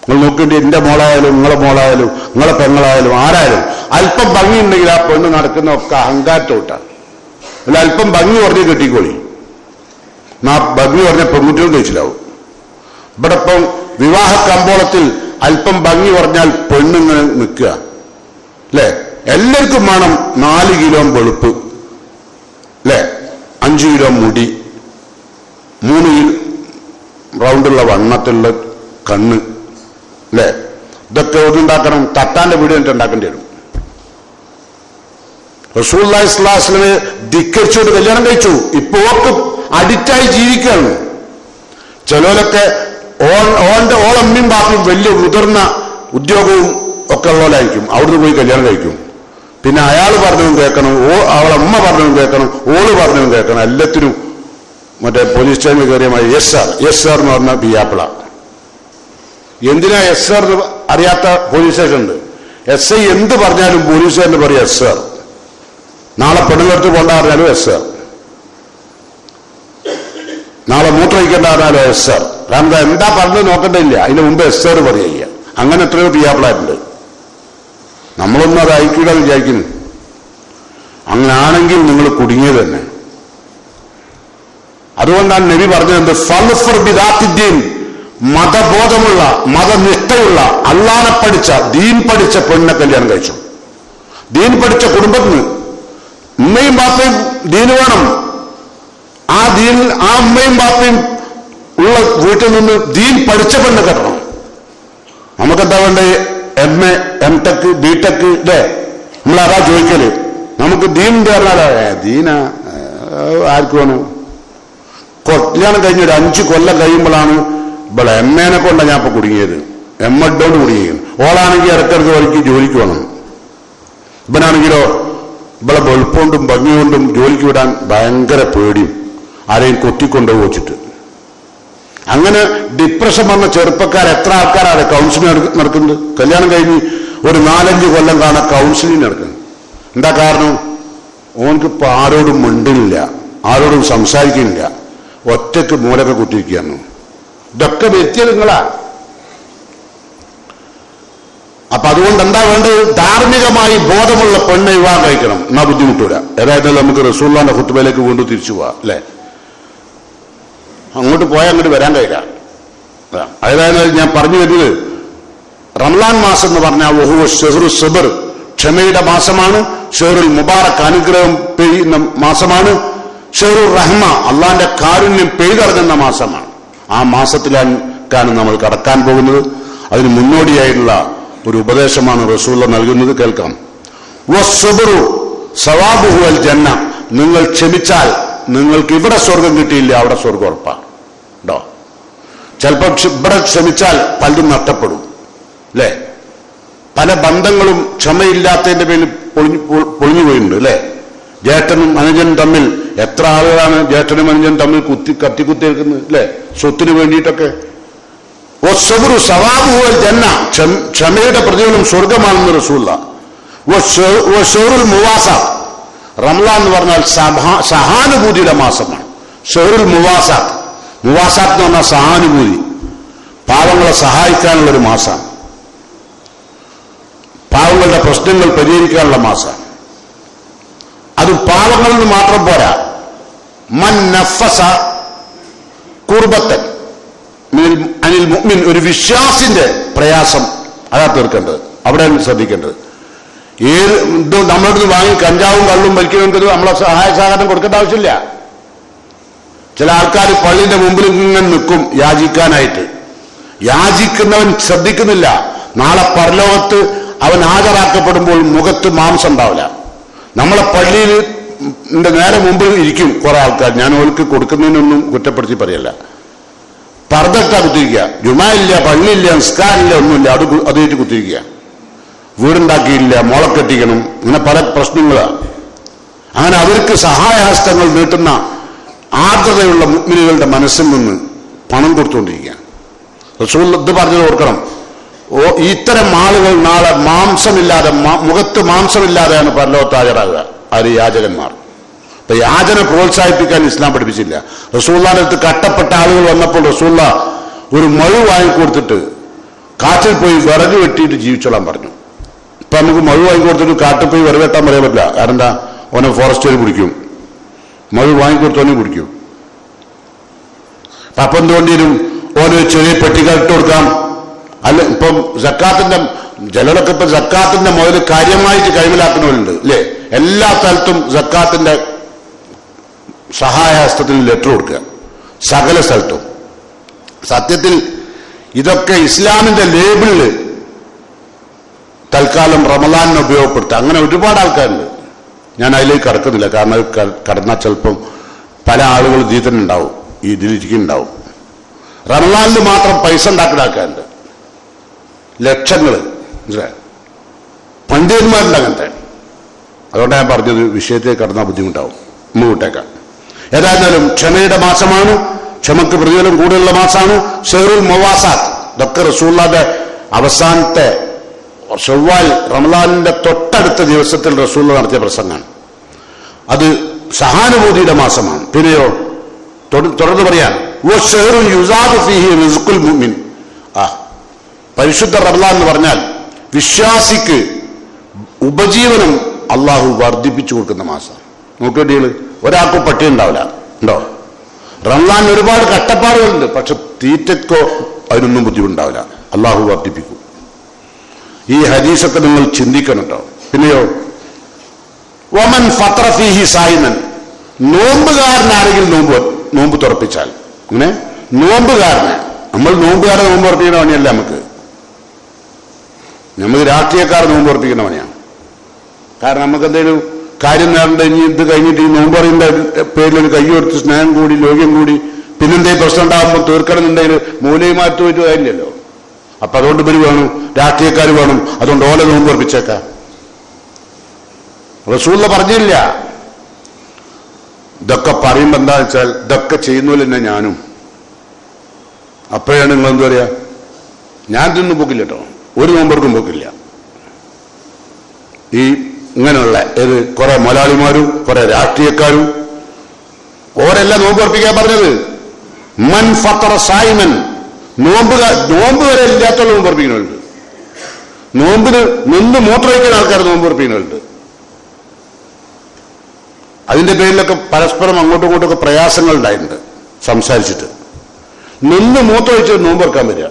നിങ്ങൾ നോക്കിയിട്ട് എന്റെ മോളായാലും നിങ്ങളെ മോളായാലും നിങ്ങളെ പെങ്ങളായാലും ആരായാലും അല്പം ഭംഗി ഉണ്ടെങ്കിൽ ആ പെണ്ണ് നടക്കുന്ന ഒക്കെ അഹങ്കാരത്തോട്ടാണ്. അല്ല, അല്പം ഭംഗി പറഞ്ഞ് കെട്ടിക്കോളി, ഭംഗി പറഞ്ഞ പെൺകുട്ടികൾ കഴിച്ചിലാവും. ഇവിടെ ഇപ്പം വിവാഹ കമ്പോളത്തിൽ അല്പം ഭംഗി പറഞ്ഞാൽ പെണ്ണിങ്ങനെ നിൽക്കുക, അല്ലെ? എല്ലാവർക്കും വേണം 4 കിലോ വെളുപ്പ്, അല്ലെ? 5 കിലോ മുടി, 3 റൗണ്ടുള്ള വണ്ണത്തുള്ള കണ്ണ്, അല്ലെ? ഇതൊക്കെ ഒന്നുണ്ടാക്കണം. തട്ടാന്റെ വീട് എന്നിട്ട് ഉണ്ടാക്കേണ്ടി വരും. റസൂലുള്ളാഹി സ്വല്ലല്ലാഹു അലൈഹി വസല്ലമയെ ധിക്കരിച്ചുകൊണ്ട് കല്യാണം കഴിച്ചു. ഇപ്പൊ ഓർക്ക് അഡിക്റ്റായി ജീവിക്കുകയാണ്. ചിലരൊക്കെ ഓളമ്മയും ബാപ്പയും വലിയ മുതിർന്ന ഉദ്യോഗവും ഒക്കെ ഉള്ളവരായിരിക്കും, അവിടുന്ന് പോയി കല്യാണം കഴിക്കും. പിന്നെ അയാൾ പറഞ്ഞതും കേൾക്കണം, അവളെ അമ്മ പറഞ്ഞതും കേൾക്കണം, ഓള് പറഞ്ഞതും കേൾക്കണം. എല്ലാത്തിനും മറ്റേ പോലീസ് സ്റ്റേഷനിൽ കയറിയമായി എസ് സാർ എന്ന് പറഞ്ഞ പിയാപ്പിള. എന്തിനാ എസ് സാർ അറിയാത്ത പോലീസ് സ്റ്റേഷൻ ഉണ്ട്. SI എന്ത് പറഞ്ഞാലും പോലീസ് സ്റ്റേഷനിൽ പറയും എസ് സാർ. നാളെ പെണ്ണുങ്ങളടുത്ത് പോകണ്ട പറഞ്ഞാലും എസ് സാർ, നാളെ മൂത്രമൊഴിക്കേണ്ട പറഞ്ഞാലും എസ് സാർ. കാരണം എന്താ പറഞ്ഞത് നോക്കണ്ടില്ല, അതിന് മുമ്പ് എസ് സാർ പറയുക. അങ്ങനെ എത്രയോ പിയാപ്പിളായിട്ടുണ്ട്. നമ്മളൊന്നും അത് അയക്കൂടാന്ന് വിചാരിക്കുന്നു. അങ്ങനാണെങ്കിൽ നിങ്ങൾ കുടുങ്ങിയത് തന്നെ. അതുകൊണ്ടാണ് നബി പറഞ്ഞത്, ഫൽഫർ ബിദാത്തിദ്ദീൻ, മതബോധമുള്ള മതനിഷ്ഠയുള്ള അള്ളാനെ പഠിച്ച ദീൻ പഠിച്ച പെണ്ണിനെ കല്യാണം കഴിച്ചു. ദീൻ പഠിച്ച കുടുംബത്തിന് ഉമ്മയും ബാപ്പയും ദീന് വേണം. ആ ദീൻ, ആ ഉമ്മയും ബാപ്പയും ഉള്ള വീട്ടിൽ നിന്ന് ദീൻ പഠിച്ച പെണ്ണ് കെട്ടണം. നമുക്കെന്താ വേണ്ടേ? MA, MTech, BTech ഇല്ലേ? നമ്മളതാ ചോദിക്കല്. നമുക്ക് ദീൻ പറഞ്ഞാലോ ദീന ആർക്ക് വേണം? കല്യാണം കഴിഞ്ഞ ഒരു 5 കൊല്ലം കഴിയുമ്പോഴാണ് ഇവിടെ MA കൊണ്ടാണ് ഞാൻ ഇപ്പൊ കുടുങ്ങിയത്. MEd കൊണ്ട് കുടുങ്ങിയത്. ഓളാണെങ്കിൽ ഇടയ്ക്കിടയ്ക്ക് വഴിക്ക് ജോലിക്ക് വേണം. ഇവനാണെങ്കിലോ ഇവിടെ വെളുപ്പുകൊണ്ടും ഭംഗികൊണ്ടും ജോലിക്ക് വിടാൻ ഭയങ്കര പേടിയും, ആരെയും കൊത്തിക്കൊണ്ടു വെച്ചിട്ട്. അങ്ങനെ ഡിപ്രഷൻ വന്ന ചെറുപ്പക്കാർ എത്ര ആൾക്കാരാണ് കൗൺസിലിംഗ് നടക്കുന്നത്? കല്യാണം കഴിഞ്ഞ് ഒരു 4-5 കൊല്ലം കാണാൻ കൗൺസിലിംഗ് നടക്കുന്നത്. എന്താ കാരണം? ഓനക്ക് ഇപ്പൊ ആരോടും മിണ്ടുന്നില്ല, ആരോടും സംസാരിക്കുന്നില്ല, ഒറ്റയ്ക്ക് മൂലൊക്കെ കുത്തിയിരിക്കുകയാണ്. ഇതൊക്കെ വ്യക്തികൾ നിങ്ങളാ. അപ്പൊ അതുകൊണ്ട് എന്താ വേണ്ടത്? ധാർമ്മികമായി ബോധമുള്ള പെണ്ണെ വിവാഹം കഴിക്കണം, എന്നാ ബുദ്ധിമുട്ടില്ല. ഏതായാലും നമുക്ക് റസൂലുള്ളാഹിന്റെ ഖുത്ബയിലേക്ക് വീണ്ടും തിരിച്ചു പോവാം അല്ലെ? അങ്ങോട്ട് പോയാൽ അങ്ങോട്ട് വരാൻ കഴിയില്ല. അതായത് ഞാൻ പറഞ്ഞു വരുന്നത്, റമളാൻ മാസം എന്ന് പറഞ്ഞാൽ വഹുവ ഷഹ്റു സബ്ർ, ക്ഷമയുടെ മാസമാണ്. ഷഹ്റുൽ മുബാറക്, അനുഗ്രഹം പെയ്യുന്ന മാസമാണ്. ഷഹ്റുർ റഹ്മ, അള്ളാന്റെ കാരുണ്യം പെയ്തിറങ്ങുന്ന മാസമാണ്. ആ മാസത്തിലാണ് നമ്മൾ കടക്കാൻ പോകുന്നത്. അതിന് മുന്നോടിയായിട്ടുള്ള ഒരു ഉപദേശമാണ് റസൂലുള്ള നൽകുന്നത്. കേൾക്കാം. വസ്സബ്റു സവാബുഹു അൽ ജന്ന, നിങ്ങൾ ക്ഷമിച്ചാൽ നിങ്ങൾക്ക് ഇവിടെ സ്വർഗം കിട്ടിയില്ല, അവിടെ സ്വർഗം ഉറപ്പാണ് കേട്ടോ. ചിലപ്പോൾ ഇവിടെ ക്ഷമിച്ചാൽ പലതും നഷ്ടപ്പെടും അല്ലേ? പല ബന്ധങ്ങളും ക്ഷമയില്ലാത്തതിന്റെ പേരിൽ പൊളിഞ്ഞു പോയിട്ടുണ്ട് അല്ലേ? ജ്യേഷ്ഠനും അനുജനും തമ്മിൽ എത്ര ആളുകളാണ് ജ്യേഷ്ഠനും അനുജനും തമ്മിൽ കത്തിക്കുത്തിയിരിക്കുന്നത് അല്ലേ? സ്വത്തിന് വേണ്ടിയിട്ടൊക്കെ. വസ്സബ്റു സവാബുഹു അൽ ജന്ന, ക്ഷമയുടെ പ്രതിഫലം സ്വർഗമാണെന്ന് റസൂലുള്ള. വശഹ്റുൽ മുവാസാത്ത്, റമളാൻ എന്ന് പറഞ്ഞാൽ സഹാനുഭൂതിയുടെ മാസമാണ്. ഷഹ്റുൽ മുവാസാത്ത്, മുവാസാത്ത് എന്ന് പറഞ്ഞാൽ സഹാനുഭൂതി, പാവങ്ങളെ സഹായിക്കാനുള്ളൊരു മാസമാണ്. പാവങ്ങളുടെ പ്രശ്നങ്ങൾ പരിഹരിക്കാനുള്ള മാസമാണ്. അത് പാവങ്ങളിൽ നിന്ന് മാത്രം പോരാ. മൻ നഫസ കുർബത്തൻ അനിൽ മുഅ്മിൻ, ഒരു വിശ്വാസിന്റെ പ്രയാസം അതാ തീർക്കേണ്ടത്. അവിടെയാണ് ശ്രദ്ധിക്കേണ്ടത്. ഏത് ഇത് നമ്മുടെ അടുത്ത് വാങ്ങി കഞ്ചാവും കള്ളും വലിക്കുന്നവർക്ക് നമ്മളെ സഹായ സഹകരണം കൊടുക്കേണ്ട ആവശ്യമില്ല. ചില ആൾക്കാർ പള്ളിന്റെ മുമ്പിൽ ഇങ്ങനെ നിൽക്കും യാചിക്കാനായിട്ട്. യാചിക്കുന്നവൻ ശ്രദ്ധിക്കുന്നില്ല, നാളെ പരലോകത്ത് അവൻ ഹാജരാക്കപ്പെടുമ്പോൾ മുഖത്ത് മാംസം ഉണ്ടാവില്ല. നമ്മളെ പള്ളിയിൽ നേരെ മുമ്പിൽ ഇരിക്കും കുറെ ആൾക്കാർ. ഞാൻ ഓൾക്ക് കൊടുക്കുന്നതിനൊന്നും കുറ്റപ്പെടുത്തി പറയല്ല. പർദ്ദട്ടാ കുത്തിരിക്കുക, ജുമായില്ല, പള്ളിയില്ല, നിസ്കാരമില്ല, ഒന്നുമില്ല, അതായിട്ട് കുത്തിരിക്കുക. വീടുണ്ടാക്കിയില്ല, മോളെ കെട്ടിക്കണം, ഇങ്ങനെ പല പ്രശ്നങ്ങളാണ്. അങ്ങനെ അവർക്ക് സഹായഹസ്തങ്ങൾ നീട്ടുന്ന ആർദ്രതയുള്ള മുഅ്മിനുകളുടെ മനസ്സിൽ നിന്ന് പണം കൊടുത്തുകൊണ്ടിരിക്കുക. റസൂൽ ഇത് പറഞ്ഞത് ഓർക്കണം. ഇത്തരം ആളുകൾ നാളെ മാംസമില്ലാതെ, മുഖത്ത് മാംസമില്ലാതെയാണ് പരലോകത്ത് ഹാജരാകുക. അത് യാചകന്മാർ. അപ്പൊ യാചന പ്രോത്സാഹിപ്പിക്കാൻ ഇസ്ലാം പഠിപ്പിച്ചില്ല. റസൂലുള്ളാഹിന്റെ അടുത്ത് കട്ടപ്പെട്ട ആളുകൾ വന്നപ്പോൾ റസൂലുള്ള ഒരു മഴു വാങ്ങിക്കൊടുത്തിട്ട് കാറ്റിൽ പോയി വിറക് വെട്ടിയിട്ട് ജീവിച്ചോളാൻ പറഞ്ഞു. ഇപ്പൊ നമുക്ക് മഴു വാങ്ങിക്കൊടുത്തിട്ട് കാട്ടിൽ പോയി വിറക് വെട്ടാൻ പറയാൻ പറ്റില്ല. കാരണം എന്താ? ഓനെ ഫോറസ്റ്റുകാർ പിടിക്കും. മഴു വാങ്ങിക്കൊടുത്തോനെ പിടിക്കും. അപ്പം എന്തുകൊണ്ടിരും ഓരോ ചെറിയ പെട്ടികളിട്ട് കൊടുക്കാം. അല്ല, ഇപ്പം സക്കാത്തിന്റെ ചിലരൊക്കെ ഇപ്പൊ സക്കാത്തിന്റെ മുതൽ കാര്യമായിട്ട് കൈമലാക്കുന്നവരുണ്ട് അല്ലേ? എല്ലാ സ്ഥലത്തും സക്കാത്തിന്റെ സഹായഹസ്തത്തിന് ലെറ്റർ കൊടുക്കുക, സകല സ്ഥലത്തും. സത്യത്തിൽ ഇതൊക്കെ ഇസ്ലാമിന്റെ ലേബിളില് തൽക്കാലം റമളാനിനെ ഉപയോഗപ്പെടുത്തുക. അങ്ങനെ ഒരുപാട് ആൾക്കാരുണ്ട്. ഞാൻ അതിലേക്ക് കടക്കുന്നില്ല, കാരണം കടന്നാൽ ചിലപ്പം പല ആളുകൾ ഇതിൽ തന്നെ ഉണ്ടാവും, ഈ ഇതിലിരിക്കുന്നുണ്ടാവും. റമളാനിൽ മാത്രം പൈസ ഉണ്ടാക്കുന്ന ആൾക്കാരുണ്ട്. ലക്ഷങ്ങൾ. മനസ്സിലായോ? പണ്ഡിതന്മാരുണ്ട് അങ്ങനത്തെ. അതുകൊണ്ടാണ് ഞാൻ പറഞ്ഞത് വിഷയത്തെ കടന്നാൽ ബുദ്ധിമുട്ടാവും. വിട്ടേക്കാം. ഏതായാലും ക്ഷമയുടെ മാസമാണ്, ക്ഷമക്ക് പ്രതിഫലം കൂടുതലുള്ള മാസമാണ്. ഷെഹറുൽ മവാസാത്ത്, ഇതൊക്കെ റസൂലുള്ളാഹിന്റെ അവസാനത്തെ ശവ്വാൽ റമളാനിന്റെ തൊട്ടടുത്ത ദിവസത്തിൽ റസൂലുള്ളാഹി നടത്തിയ പ്രസംഗമാണ്. അത് സഹാനുഭൂതിയുടെ മാസമാണ്. പിന്നെയോ തുടർന്ന് പറയാൻ പരിശുദ്ധ റമളാൻ എന്ന് പറഞ്ഞാൽ വിശ്വാസിക്ക് ഉപജീവനം അള്ളാഹു വർദ്ധിപ്പിച്ചു കൊടുക്കുന്ന മാസം. നോക്കേണ്ടിയത് ഒരാൾക്ക് പട്ടി ഉണ്ടാവില്ല, ഉണ്ടോ? റമളാൻ ഒരുപാട് കട്ടപ്പാടുകളുണ്ട്, പക്ഷെ തീറ്റക്കോ അതിനൊന്നും ബുദ്ധിമുട്ടുണ്ടാവില്ല. അള്ളാഹു വർദ്ധിപ്പിക്കും. ഈ ഹദീസൊക്കെ നിങ്ങൾ ചിന്തിക്കണം കേട്ടോ. പിന്നെയോ വമൻ ഫത്ര ഫീഹി സായിമൻ, നോമ്പുകാരനാരെങ്കിലും നോമ്പ് തുറപ്പിച്ചാൽ. അങ്ങനെ നോമ്പുകാരനെ, നമ്മൾ നോമ്പുകാരെ നോമ്പ് ഉറപ്പിക്കുന്ന പണിയല്ല നമുക്ക് രാഷ്ട്രീയക്കാർ നോമ്പ് ഉറപ്പിക്കുന്ന പണിയാണ്. കാരണം നമുക്ക് എന്തെങ്കിലും കാര്യം നേടേണ്ട, ഇനി ഇത് കഴിഞ്ഞിട്ട് ഈ നോമ്പ് പറയുന്ന പേരിൽ കൈ കൊടുത്ത് സ്നേഹം കൂടി ലോക്യം കൂടി പിന്നെന്തേ പ്രശ്നം ഉണ്ടാകുമ്പോൾ തീർക്കണമെന്നുണ്ടെങ്കിൽ മൂലയുമായിട്ട് പോയിട്ട് കാര്യമില്ലല്ലോ. അപ്പൊ അതുകൊണ്ട് ഇവര് വേണം, രാഷ്ട്രീയക്കാർ വേണം, അതുകൊണ്ട് ഓല നോമ്പ് ഉറപ്പിച്ചേക്കാം. റസൂലുള്ള പറഞ്ഞില്ല. ഇതൊക്കെ പറയുമ്പോ എന്താ വെച്ചാൽ ഇതൊക്കെ ചെയ്യുന്നില്ല തന്നെ ഞാനും. അപ്പോഴാണ് നിങ്ങൾ എന്താ പറയാ, ഞാൻ ഇതൊന്നും പോക്കില്ല കേട്ടോ, ഒരു നോമ്പർക്കും പോക്കില്ല. ഈ ഇങ്ങനെയുള്ള കുറെ മലയാളിമാരും കുറെ രാഷ്ട്രീയക്കാരും ഓരെല്ലാം നോമ്പ് ഉറപ്പിക്കാൻ പറഞ്ഞത്. മൻ ഫത്തറ സായിമൻ, നോമ്പ് വരെ ഇല്ലാത്തുള്ള നോമ്പ് ഉറപ്പിക്കുന്നുണ്ട്. നോമ്പിന് നിന്ന് മൂത്രമൊഴിക്കുന്ന ആൾക്കാർ നോമ്പ് ഉറപ്പിക്കുന്നുണ്ട്. അതിന്റെ പേരിലൊക്കെ പരസ്പരം അങ്ങോട്ടും ഇങ്ങോട്ടൊക്കെ പ്രയാസങ്ങൾ ഉണ്ടായിട്ടുണ്ട് സംസാരിച്ചിട്ട്. നിന്ന് മൂത്രമൊഴിച്ച് നോമ്പ് ഉറക്കാൻ വരിക.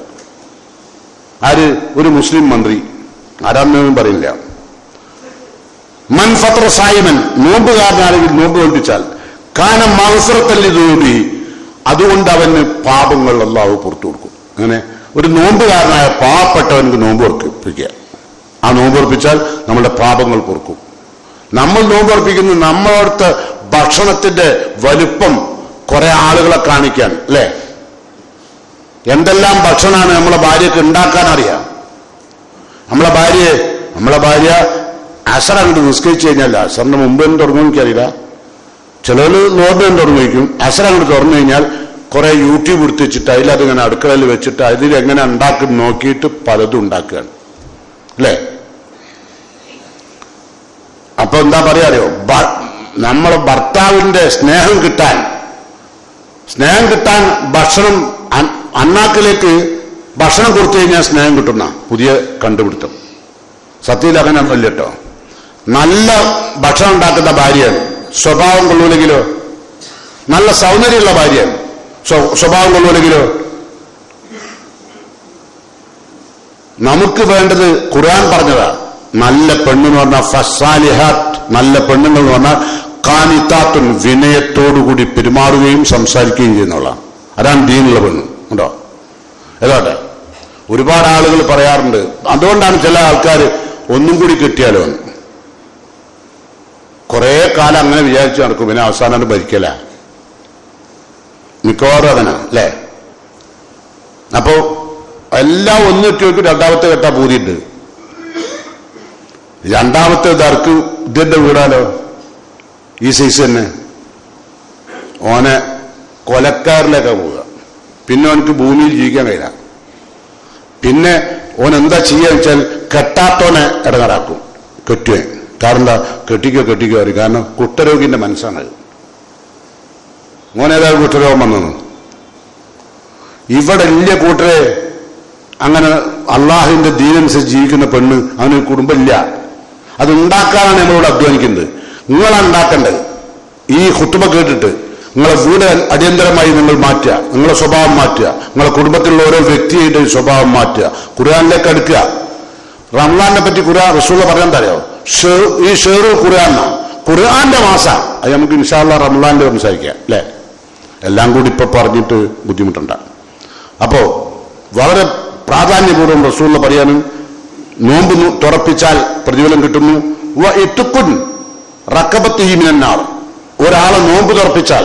ആര്? ഒരു മുസ്ലിം മന്ത്രി, ആരാന്നൊന്നും പറയില്ല. മൻ ഫത്ര സായിമൻ, നോമ്പുകാരനാണെങ്കിൽ നോമ്പ് കൽപ്പിച്ചാൽ കാനം മഗ്ഫിറത്തല്ലി ദുനൂബി, അതുകൊണ്ട് അവന് പാപങ്ങൾ അല്ലാഹു പുറത്തു കൊടുക്കും. അങ്ങനെ ഒരു നോമ്പുകാരനായ പാവപ്പെട്ടവനക്ക് നോമ്പ് ഉറപ്പിക്കുക. ആ നോമ്പ് ഉറപ്പിച്ചാൽ നമ്മുടെ പാപങ്ങൾ പൊറുക്കും. നമ്മൾ നോമ്പ് ഉറപ്പിക്കുന്നത് നമ്മളടുത്ത ഭക്ഷണത്തിന്റെ വലുപ്പം കുറെ ആളുകളെ കാണിക്കാൻ, അല്ലേ? എന്തെല്ലാം ഭക്ഷണമാണ് നമ്മളെ ഭാര്യക്ക് ഉണ്ടാക്കാൻ അറിയാം. നമ്മളെ ഭാര്യ അസർ അങ്ങോട്ട് നിസ്കരിച്ചു കഴിഞ്ഞാൽ, അസറിന് മുമ്പ് എന്ന് തുടങ്ങുമെന്ന് എനിക്കറിയില്ല, ചിലർ നോമ്പ് തുടങ്ങിയിരിക്കും. അസർ അങ്ങോട്ട് തുറന്നു കഴിഞ്ഞാൽ കുറെ യൂട്യൂബ് എടുത്ത് വെച്ചിട്ട് അതിലതിങ്ങനെ അടുക്കളയിൽ വെച്ചിട്ട് അതിലെങ്ങനെ ഉണ്ടാക്കി നോക്കിയിട്ട് പലതും ഉണ്ടാക്കുകയാണ്, അല്ലേ? അപ്പൊ എന്താ പറയാറിയോ, നമ്മളെ ഭർത്താവിന്റെ സ്നേഹം കിട്ടാൻ ഭക്ഷണം അണ്ണാക്കിലേക്ക് ഭക്ഷണം കൊടുത്തു കഴിഞ്ഞാൽ സ്നേഹം കിട്ടുന്ന പുതിയ കണ്ടുപിടുത്തം. സത്യത്തിൽ അങ്ങനെയൊന്നുമില്ല കേട്ടോ. നല്ല ഭക്ഷണം ഉണ്ടാക്കുന്ന ഭാര്യയാണ്, സ്വഭാവം കൊള്ളൂലെങ്കിലോ, നല്ല സൗന്ദര്യമുള്ള ഭാര്യയാണ്, സ്വഭാവം കൊള്ളൂലെങ്കിലോ. നമുക്ക് വേണ്ടത് ഖുർആൻ പറഞ്ഞതാ, നല്ല പെണ്ണെന്ന് പറഞ്ഞാൽ ഫസാലിഹാത്ത്, നല്ല പെണ്ണുങ്ങൾ എന്ന് പറഞ്ഞാൽ ഖാനിതാത്തുൻ, വിനയത്തോടുകൂടി പെരുമാറുകയും സംസാരിക്കുകയും ചെയ്യുന്നതാണ്. അതാണ് ദീനുള്ള പെണ്ണ്. ഉണ്ടോ? ഏതാട്ടെ, ഒരുപാട് ആളുകൾ പറയാറുണ്ട്, അതുകൊണ്ടാണ് ചില ആൾക്കാർ ഒന്നും കൂടി കിട്ടിയാലോ കുറെ കാലം അങ്ങനെ വിചാരിച്ചു നടക്കും, പിന്നെ അവസാനം ഭരിക്കല. മിക്കവാറും അങ്ങനെ, അല്ലേ? അപ്പോ എല്ലാം ഒന്നിട്ട് വെക്കും, രണ്ടാമത്തെ കെട്ടാ പൂതിയുണ്ട്. രണ്ടാമത്തെ ഇതർക്ക് ഇതിന്റെ വീടാലോ, ഈ സൈസ് തന്നെ. ഓനെ കൊലക്കാരിലേക്കാ പോവുക. പിന്നെ അവനക്ക് ഭൂമിയിൽ ജീവിക്കാൻ കഴിയില്ല. പിന്നെ ഓൻ എന്താ ചെയ്യാന്ന് വെച്ചാൽ കെട്ടാത്തോനെ ഇടങ്ങാറാക്കും, കെട്ടുവേ. കാരണം എന്താ, കെട്ടിക്കോ പറയും. കാരണം കുഷ്ഠരോഗിന്റെ മനസ്സാണത്. മോനേതായാലും കുഷ്ഠരോഗം വന്നത്. ഇവിടെ വലിയ കൂട്ടരെ അങ്ങനെ അള്ളാഹുവിന്റെ ദീനനുസരിച്ച് ജീവിക്കുന്ന പെണ്ണ്, അവന് കുടുംബമില്ല. അതുണ്ടാക്കാനാണ് നമ്മളോട് അധ്വാനിക്കുന്നത്. നിങ്ങളാണ് ഉണ്ടാക്കേണ്ടത്. ഈ ഖുത്ബ കേട്ടിട്ട് നിങ്ങളെ വീട് അടിയന്തരമായി നിങ്ങൾ മാറ്റുക, നിങ്ങളെ സ്വഭാവം മാറ്റുക, നിങ്ങളെ കുടുംബത്തിലുള്ള ഓരോ വ്യക്തിയുടെ സ്വഭാവം മാറ്റുക, ഖുർആനിലേക്ക് അടുക്കുക. റമളാനെ പറ്റി റസൂലുള്ള പറയാൻ തരയോ, ഈ ഷെഹറുൽ ഖുർആനാണ്, ഖുർആന്റെ മാസം. അത് നമുക്ക് ഇൻഷാ അല്ലാഹ് റമളാനിൽ സംസാരിക്കാം, അല്ലേ? എല്ലാം കൂടി ഇപ്പൊ പറഞ്ഞിട്ട് ബുദ്ധിമുട്ടുണ്ട്. അപ്പോ വളരെ പ്രാധാന്യപൂർവ്വം റസൂലുള്ള പറയാനും, നോമ്പ് തുറപ്പിച്ചാൽ പ്രതിഫലം കിട്ടുന്നു. ഒരാളെ നോമ്പ് തുറപ്പിച്ചാൽ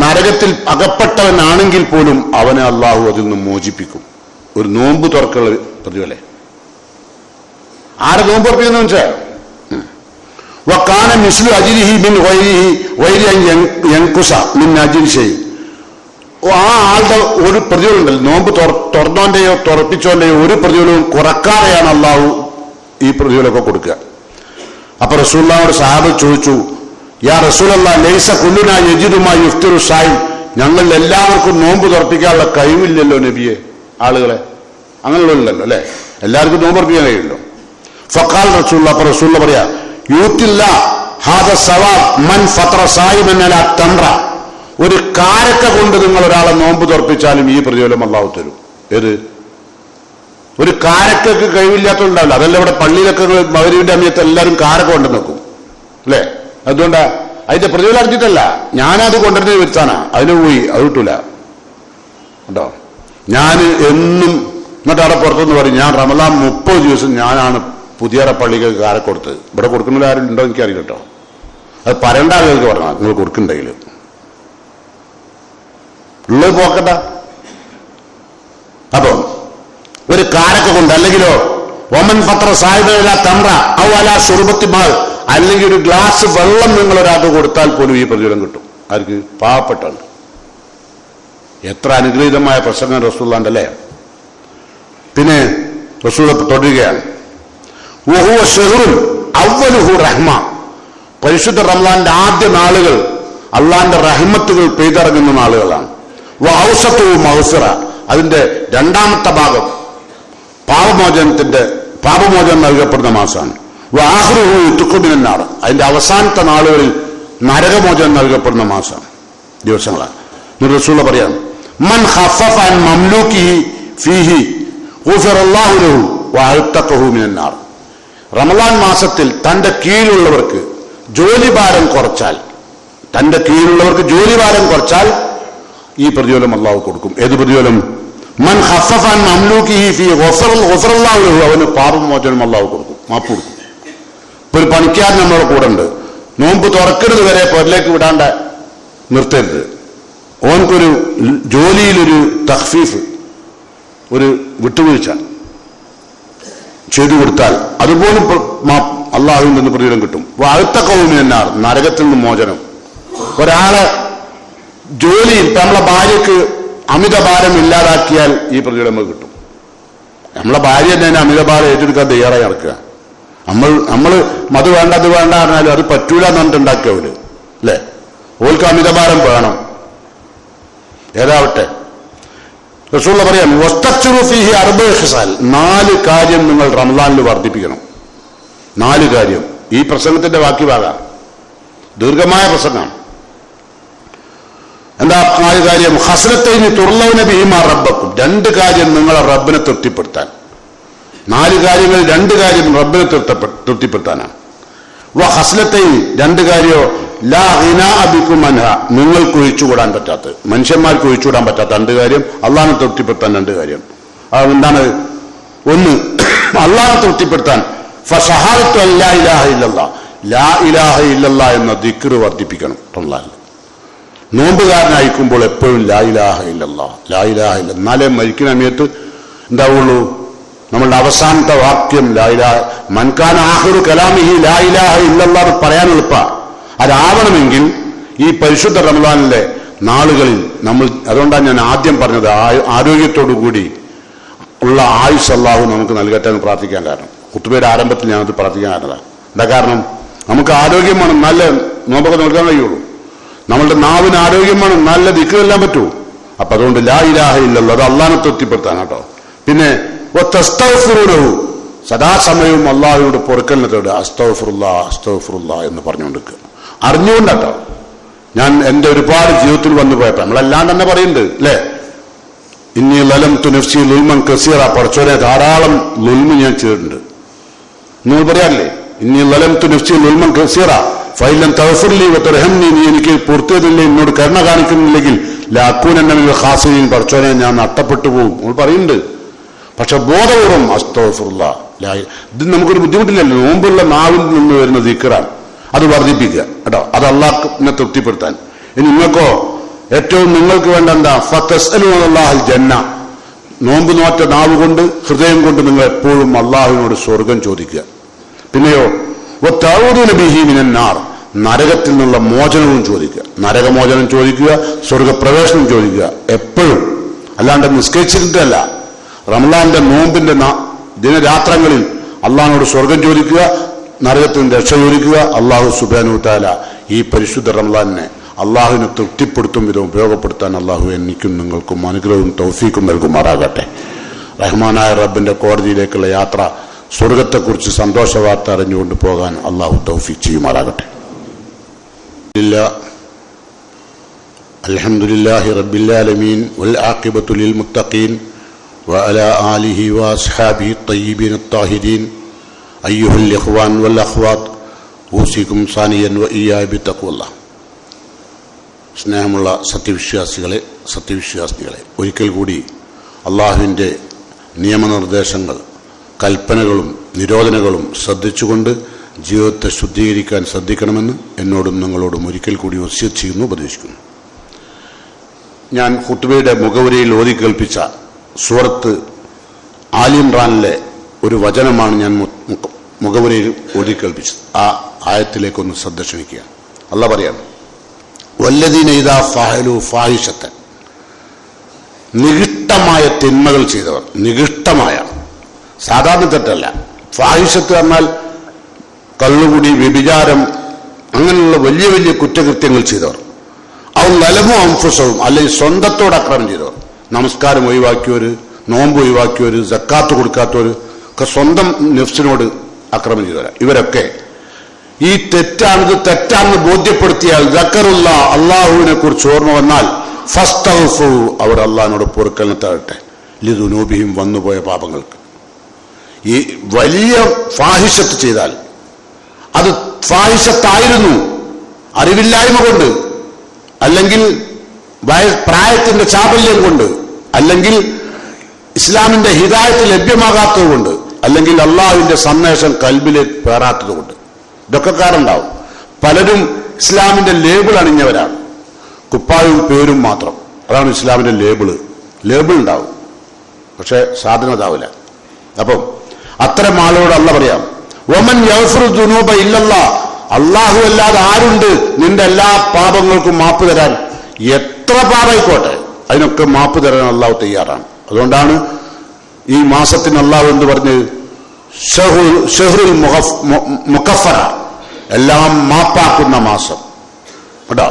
നരകത്തിൽ അകപ്പെട്ടവനാണെങ്കിൽ പോലും അവനെ അള്ളാഹു അതിൽ നിന്ന് മോചിപ്പിക്കും. ഒരു നോമ്പ് തുറക്കുള്ള പ്രതിഫലേ. ആരെ നോമ്പ് തുറപ്പിക്കുന്ന വെച്ചാൽ വക്കാന മിസ്ലു അജിരിഹി മിൻ വൈരി യൻകുസ മിൻ അജിരി. ആ ആളുടെ ഒരു പ്രതിഫലം ഉണ്ടല്ലോ, നോമ്പ് തുറന്നോന്റെയോ തുറപ്പിച്ചോന്റെയോ ഒരു പ്രതിഫലവും കുറക്കാതെയാണ് അള്ളാഹു ഈ പ്രതിഫലമൊക്കെ കൊടുക്കുക. അപ്പൊ റസൂലുള്ളാഹിയോട് സഹാബത്ത് ചോദിച്ചു, യാ റസൂലല്ലാഹ് ലൈസ കുല്ലുനാ യജിദുമാ യുഫ്തിറു സായിം, ഞങ്ങൾ എല്ലാവർക്കും നോമ്പ് തുറപ്പിക്കാനുള്ള കഴിവില്ലല്ലോ നബിയെ, ആളുകളെ അങ്ങനെയുള്ളല്ലോ അല്ലെ, എല്ലാവർക്കും നോമ്പ് തുറപ്പിക്കാൻ കഴിയുമല്ലോ. ഫഖാൽ റസൂലുള്ളാഹി, അപ്പൊ റസൂലുള്ളാഹി പറയാ, യൂത്തില്ല ഹാദ സവാബ് മൻ ഫത്ര സായിമൻ അലാ തംറ, ഒരു കാരക്ക കൊണ്ട് നിങ്ങൾ ഒരാളെ നോമ്പ് തുറപ്പിച്ചാലും ഈ പ്രതിഫലം അല്ലാഹു തരും. ഏത് ഒരു കാരക്കൊക്കെ കഴിവില്ലാത്തതുണ്ടാവില്ല, അതല്ല ഇവിടെ പള്ളിയിലൊക്കെ മഗ്‌രിബിന്റെ സമയത്ത് എല്ലാവരും കാരക്ക കൊണ്ടു നിൽക്കും അല്ലേ, അതുകൊണ്ടാ അതിന്റെ പ്രതിഫലം അറിഞ്ഞിട്ടല്ല, ഞാനത് കൊണ്ടുവരുന്നത് വരുത്താനാ, അതിന് പോയി അത് കിട്ടൂല കേട്ടോ. ഞാൻ എന്നും എന്നിട്ട് അവിടെ പുറത്തുനിന്ന് പറയും, ഞാൻ റമദാൻ 30 ദിവസം ഞാനാണ് പുതിയ പള്ളിക്ക് കാരക്ക കൊടുത്ത്. ഇവിടെ കൊടുക്കുന്ന ആരും ഉണ്ടോ എനിക്കറിയില്ല കേട്ടോ, അത് പറയേണ്ട ആളുകൾക്ക് പറഞ്ഞാൽ നിങ്ങൾ കൊടുക്കുന്നുണ്ടെങ്കിൽ ഉള്ളത് പോക്കട്ടെ. അപ്പൊ ഒരു കാരക്ക കൊണ്ട്, അല്ലെങ്കിലോ ഒമൻ പത്ര സാഹിബല തമ്ര ഔ അലാ സുർബത്തി മാൾ, അല്ലെങ്കിൽ ഒരു ഗ്ലാസ് വെള്ളം നിങ്ങൾ ഒരാൾക്ക് കൊടുത്താൽ പോലും ഈ പ്രതിഫലം കിട്ടും. ആർക്ക്? പാവപ്പെട്ടുണ്ട്. എത്ര അനുഗ്രഹീതമായ പ്രസംഗം റസൂലുള്ളാഹിന്റെ അല്ലേ. പിന്നെ റസൂൽ തുടരുകയാണ്, വഹുവ ശഹ്റുൻ അവ്വലുഹു റഹ്മ, പരിശുദ്ധ റമളാന്റെ ആദ്യ നാളുകൾ അള്ളാന്റെ റഹ്മത്തുകൾ പെയ്തിറങ്ങുന്ന നാളുകളാണ്. വഔസതുഹു മഗ്ഫിറ, അതിന്റെ രണ്ടാമത്തെ ഭാഗം പാപമോചനം നൽകപ്പെടുന്ന മാസമാണ്. വആഖിറുഹു യുത്ഖു മിനൻ നാർ, അതിന്റെ അവസാനത്തെ നാളുകളിൽ നരകമോചനം നൽകപ്പെടുന്ന മാസമാണ്, ദിവസങ്ങളാണ്. റസൂലുള്ളാഹി പറയാം, മൻ ഖഫഫ അൻ മംലൂകിഹി ഫീഹി ഗുഫിറല്ലാഹു ലഹു വഅതഖഹു മിനൻ നാർ. റമളാൻ മാസത്തിൽ തന്റെ കീഴിലുള്ളവർക്ക് ജോലിഭാരം കുറച്ചാൽ, ഈ പ്രതിഫലം അല്ലാഹു കൊടുക്കും. ഏത് പ്രതിഫലം? മൻ ഖഫഫ അൻ മംലൂകിഹി ഫീഹി ഗുഫിറല്ലാഹു ലഹു, അവന് പാപമോചനം അല്ലാഹു കൊടുക്കും, മാപ്പ് കൊടുക്കും. ഇപ്പൊ ഒരു പണിക്കാരൻ നമ്മുടെ കൂടെ ഉണ്ട്, നോമ്പ് തുറക്കരുത് വരെ പൊരലേക്ക് വിടാണ്ട് നിർത്തരുത്, ഓൻക്കൊരു ജോലിയിലൊരു തഖ്ഫീഫ്, ഒരു വിട്ടുവീഴ്ച ചെയ്തു കൊടുത്താൽ അതുപോലും അള്ളാഹുവിൽ നിന്ന് പ്രതിഫലം കിട്ടും. വഅതഖഹു മിനൻ നാർ, നരകത്തിൽ നിന്ന് മോചനം. ഒരാളെ ജോലിയിൽ നമ്മളെ ഭാര്യക്ക് അമിതഭാരം ഇല്ലാതാക്കിയാൽ ഈ പ്രതിഫലം നമുക്ക് കിട്ടും. നമ്മളെ ഭാര്യ തന്നെ അമിതഭാരം ഏറ്റെടുക്കാൻ തയ്യാറായി നടക്കുക. നമ്മൾ അത് വേണ്ട അത് വേണ്ട പറഞ്ഞാലും അത് പറ്റൂല എന്ന് പറഞ്ഞിട്ടുണ്ടാക്കിയവര് അല്ലേ, ഓൾക്ക് അമിതഭാരം വേണം. ഏതാവട്ടെ, റസൂലുള്ളാഹി പറയാൻ, വസ്തക്സിറു ഫീഹി അർബഅ ഖിസാൽ, 4 കാര്യം നിങ്ങൾ റമളാനിൽ വർദ്ധിപ്പിക്കണം. 4 കാര്യം. ഈ പ്രസംഗത്തിന്റെ ബാക്കി ഭാഗം ദീർഘമായ പ്രസംഗമാണ്. എന്താ 4 കാര്യം? ഹസ്രത്തൈനി തുർലൗന ബിഹിമാ റബ്ബക്കും, 2 കാര്യം നിങ്ങളെ റബ്ബിനെ തൃപ്തിപ്പെടുത്താൻ. 4 കാര്യങ്ങൾ, 2 കാര്യം റബ്ബിനെ തൃപ്തിപ്പെടുത്താനാണ്. വ ഹസ്ലത്തൈനി, 2 കാര്യോ ലാ ഗിനാഅ ബികും അൻഹ, നിങ്ങൾക്ക് ഒഴിച്ചുകൂടാൻ പറ്റാത്ത, മനുഷ്യന്മാർക്ക് ഒഴിച്ചുകൂടാൻ പറ്റാത്ത 2 കാര്യം, അള്ളാഹിനെ തൃപ്തിപ്പെടുത്താൻ 2 കാര്യം. അതെന്താണ്? ഒന്ന്, അള്ളാഹിനെ തൃപ്തിപ്പെടുത്താൻ ഫശഹാദത്തു അല്ലാ ഇലാഹ ഇല്ലല്ലാഹ്, ലാ ഇലാഹ ഇല്ലല്ലാഹ് എന്ന ദിക്ർ വർദ്ധിപ്പിക്കണം. റമളാനിൽ നോമ്പുകാരനായിരിക്കുമ്പോൾ എപ്പോഴും ലാ ഇലാഹ ഇല്ലല്ലാഹ്, ലാ ഇലാഹ ഇല്ല, എന്നാലേ മരിക്കുന്ന സമയത്ത് എന്താവുള്ളൂ, നമ്മളുടെ അവസാനത്തെ വാക്യം ലാ ഇലാഹ, മൻ കാന ആഖിറു കലാമിഹി ലാ ഇലാഹ ഇല്ലല്ലാഹ് പറയാൻ എളുപ്പമാണ്. അതാവണമെങ്കിൽ ഈ പരിശുദ്ധ റമളാനിലെ നാളുകളിൽ നമ്മൾ, അതുകൊണ്ടാണ് ഞാൻ ആദ്യം പറഞ്ഞത്, ആരോഗ്യത്തോടു കൂടി ഉള്ള ആയുസ് അല്ലാഹു നമുക്ക് നൽകട്ടെ എന്ന് പ്രാർത്ഥിക്കാൻ കാരണം. ഖുത്ബയുടെ ആരംഭത്തിൽ ഞാനത് പ്രാർത്ഥിക്കാൻ കാരണതാണ്. എന്താ കാരണം? നമുക്ക് ആരോഗ്യം വേണം, നല്ല നോമ്പൊക്കെ നോക്കാൻ കഴിയുള്ളൂ. നമ്മളുടെ നാവിന് ആരോഗ്യം വേണം, നല്ല ദിക്റെല്ലാം പറ്റൂ. അപ്പൊ അതുകൊണ്ട് ലാ ഇലാഹ ഇല്ലല്ലാഹ്, അത് അള്ളാഹിനെ തൃപ്തിപ്പെടുത്താൻ കേട്ടോ. പിന്നെ വതസ്തഗ്ഫിറൂനഹു, സദാസമയവും അള്ളാഹുവോട് പൊറുക്കലിനെ തേടുക. അസ്തഗ്ഫിറുല്ലാഹ് അസ്തഗ്ഫിറുല്ലാഹ് എന്ന് പറഞ്ഞുകൊണ്ടിരിക്കുക, അറിഞ്ഞുകൊണ്ടാട്ടോ. ഞാൻ എൻ്റെ ഒരുപാട് ജീവിതത്തിൽ വന്നു പോയപ്പോൾ നമ്മളെല്ലാം തന്നെ പറയുന്നുണ്ട് അല്ലേ, ഇന്നി ലലംതു നഫ്സി ളുൽമൻ കസീറ, പടച്ചോനെ ധാരാളം ളുൽമ് ഞാൻ ചെയ്തിട്ടുണ്ട്. നിങ്ങൾ പറയാറില്ലേ, ഇന്നി ലലംതു നഫ്സി ളുൽമൻ കസീറ ഫൈലൻ തഗ്ഫിർലി വതർഹംനി, നീ എനിക്ക് പൊറുത്തതില്ലേ, എന്നോട് കരുണ കാണിക്കുന്നില്ലെങ്കിൽ ലഅകൂനന്ന മിനൽ ഖാസിരീൻ, പടച്ചോനെ ഞാൻ നഷ്ടപ്പെട്ടു പോകും നമ്മൾ പറയുന്നുണ്ട്. പക്ഷെ ബോധപൂർവം അസ്തഗ്ഫിറുല്ലാഹ്, ഇത് നമുക്കൊരു ബുദ്ധിമുട്ടില്ലല്ലോ, നോമ്പുള്ള നാവിൽ നിന്ന് വരുന്ന ദിക്റാണ്, അത് വർദ്ധിപ്പിക്കുക കേട്ടോ. അത് അള്ളാഹിനെ തൃപ്തിപ്പെടുത്താൻ. ഇനി നിങ്ങൾക്കോ ഏറ്റവും നിങ്ങൾക്ക് വേണ്ട എന്താ? ഫതസ്അലൂനല്ലാഹൽ ജന്ന, നോമ്പ് നോറ്റ നാവ് കൊണ്ട് ഹൃദയം കൊണ്ട് നിങ്ങൾ എപ്പോഴും അള്ളാഹുവിനോട് സ്വർഗം ചോദിക്കുക. പിന്നെയോ വതഊദുനബിഹിമിനന്നാർ, നരകത്തിൽ നിന്നുള്ള മോചനവും ചോദിക്കുക. നരകമോചനം ചോദിക്കുക, സ്വർഗപ്രവേശനം ചോദിക്കുക എപ്പോഴും. അല്ലാണ്ട് നിസ്കരിച്ചിട്ടല്ല. റമളാന്റെ നോമ്പിന്റെ ദിനരാത്രങ്ങളിൽ അള്ളാഹിനോട് സ്വർഗം ചോദിക്കുക, നരകത്തിൽ നിന്ന് രക്ഷ ചോദിക്കുക. അള്ളാഹു സുബ്ഹാനഹു വ തആല ഈ പരിശുദ്ധ റമളാനെ അള്ളാഹുവിനെ തൃപ്തിപ്പെടുത്തും വിധം ഉപയോഗപ്പെടുത്താൻ അള്ളാഹു എനിക്കും നിങ്ങൾക്കും അനുഗ്രഹവും തൗഫീക്കും നൽകുമാറാകട്ടെ. റഹ്മാനായ റബ്ബിന്റെ കോടതിയിലേക്കുള്ള യാത്ര, സ്വർഗത്തെക്കുറിച്ച് സന്തോഷ വാർത്ത അറിഞ്ഞുകൊണ്ട് പോകാൻ അള്ളാഹു തൗഫീഖ് ചെയ്യുമാറാകട്ടെ. അൽഹംദുലില്ലാഹി റബ്ബിൽ ആലമീൻ വൽ ആഖിബത്തു ലിൽ മുത്തഖീൻ വഅലാ ആലിഹി വഅസ്ഹാബിഹി ത്വയ്യിബീന ത്വാഹിരീൻ. അയ്യുഹൽ ഇഖ്വാൻ വൽ അഖ്വാത്ത് ഊസികും സാനിയൻ വഇയ്യായ ബിത്തഖ്വല്ലാഹ്. സ്നേഹമുള്ള സത്യവിശ്വാസികളെ, ഒരിക്കൽ കൂടി അള്ളാഹുവിൻ്റെ നിയമനിർദ്ദേശങ്ങൾ, കൽപ്പനകളും നിരോധനങ്ങളും ശ്രദ്ധിച്ചുകൊണ്ട് ജീവിതത്തെ ശുദ്ധീകരിക്കാൻ ശ്രദ്ധിക്കണമെന്ന് എന്നോടും നിങ്ങളോടും ഒരിക്കൽ കൂടി വസിയത്ത് ചെയ്യുന്നു, ഉപദേശിക്കുന്നു. ഞാൻ ഖുത്ബയുടെ മുഖവുരയിൽ ഓതി കേൾപ്പിച്ച സൂറത്ത് ആലി ഇംറാനിലെ ഒരു വചനമാണ് ഞാൻ മുഖവുരയിൽ ഓതി കേൾപ്പിച്ചത്. ആ ആയത്തിലേക്കൊന്ന് ശ്രദ്ധ ക്ഷണിക്കുക. അല്ലാഹ് പറയാണ്, വല്ലദീന ഇദാ ഫഅലു ഫാഹിശത്തൻ, നികൃഷ്ടമായ തിന്മകൾ ചെയ്തവർ. നികൃഷ്ടമായ, സാധാരണ തെറ്റല്ല. ഫാഹിശത്ത് പറഞ്ഞാൽ കള്ളുകുടി, വ്യഭിചാരം, അങ്ങനെയുള്ള വലിയ വലിയ കുറ്റകൃത്യങ്ങൾ ചെയ്തവർ. അവ ലലമു അംഫുസവും, അല്ലെങ്കിൽ സ്വന്തത്തോട് അക്രമം ചെയ്തവർ. നമസ്കാരം ഒഴിവാക്കിയവർ, നോമ്പ് ഒഴിവാക്കിയവർ, സക്കാത്ത് കൊടുക്കാത്തവർ ഒക്കെ സ്വന്തം നഫ്സിനോട് അക്രമം ചെയ്തവരാ. ഇവരൊക്കെ ഈ തെറ്റാണെന്ന് ബോധ്യപ്പെടുത്തിയാൽ ദക്കറുള്ള അള്ളാഹുവിനെ കുറിച്ച് ഓർമ്മ വന്നാൽ ഫസ്തഗ്ഫു, അവർ അള്ളാഹിനോട് പൊറുക്കലിനെ തേടട്ടെ, ലിദുനൂബിഹിം, വന്നുപോയ പാപങ്ങൾക്ക്. ഈ വലിയ ഫാഹിഷത്ത് ചെയ്താൽ അത് ഫാഹിഷത്തായിരുന്നു അറിവില്ലായ്മ കൊണ്ട്, അല്ലെങ്കിൽ പ്രായത്തിന്റെ ചാബല്യം കൊണ്ട്, അല്ലെങ്കിൽ ഇസ്ലാമിന്റെ ഹിദായത്ത് ലഭ്യമാകാത്തത് കൊണ്ട്, അല്ലെങ്കിൽ അള്ളാഹുവിന്റെ സന്ദേശം കൽബിലേക്ക് പേറാത്തത് കൊണ്ട്. ഇതൊക്കെ കാരണമുണ്ടാവും. പലരും ഇസ്ലാമിന്റെ ലേബിൾ അണിഞ്ഞവരാണ്, കുപ്പായവും പേരും മാത്രം. അതാണ് ഇസ്ലാമിന്റെ ലേബിൾ ഉണ്ടാവും, പക്ഷെ സാധനം അതാവില്ല. അപ്പം അത്തരം ആളുകളോട് അല്ലാഹ് പറയാം, വമൻ യഗ്ഫിറു ദുനൂബ ഇല്ലല്ലാഹ്, അള്ളാഹു അല്ലാതെ ആരുണ്ട് നിന്റെ എല്ലാ പാപങ്ങൾക്കും മാപ്പ് തരാൻ? എത്ര പാപമായിക്കോട്ടെ അതിനൊക്കെ മാപ്പ് തരാൻ അള്ളാഹു തയ്യാറാണ്. അതുകൊണ്ടാണ് ഈ മാസത്തിന് അള്ളാഹു എന്ന് പറഞ്ഞ് ഷഹ്റുൽ മുഖഫറ, എല്ലാം മാപ്പാക്കുന്ന മാസം. കേട്ടോ,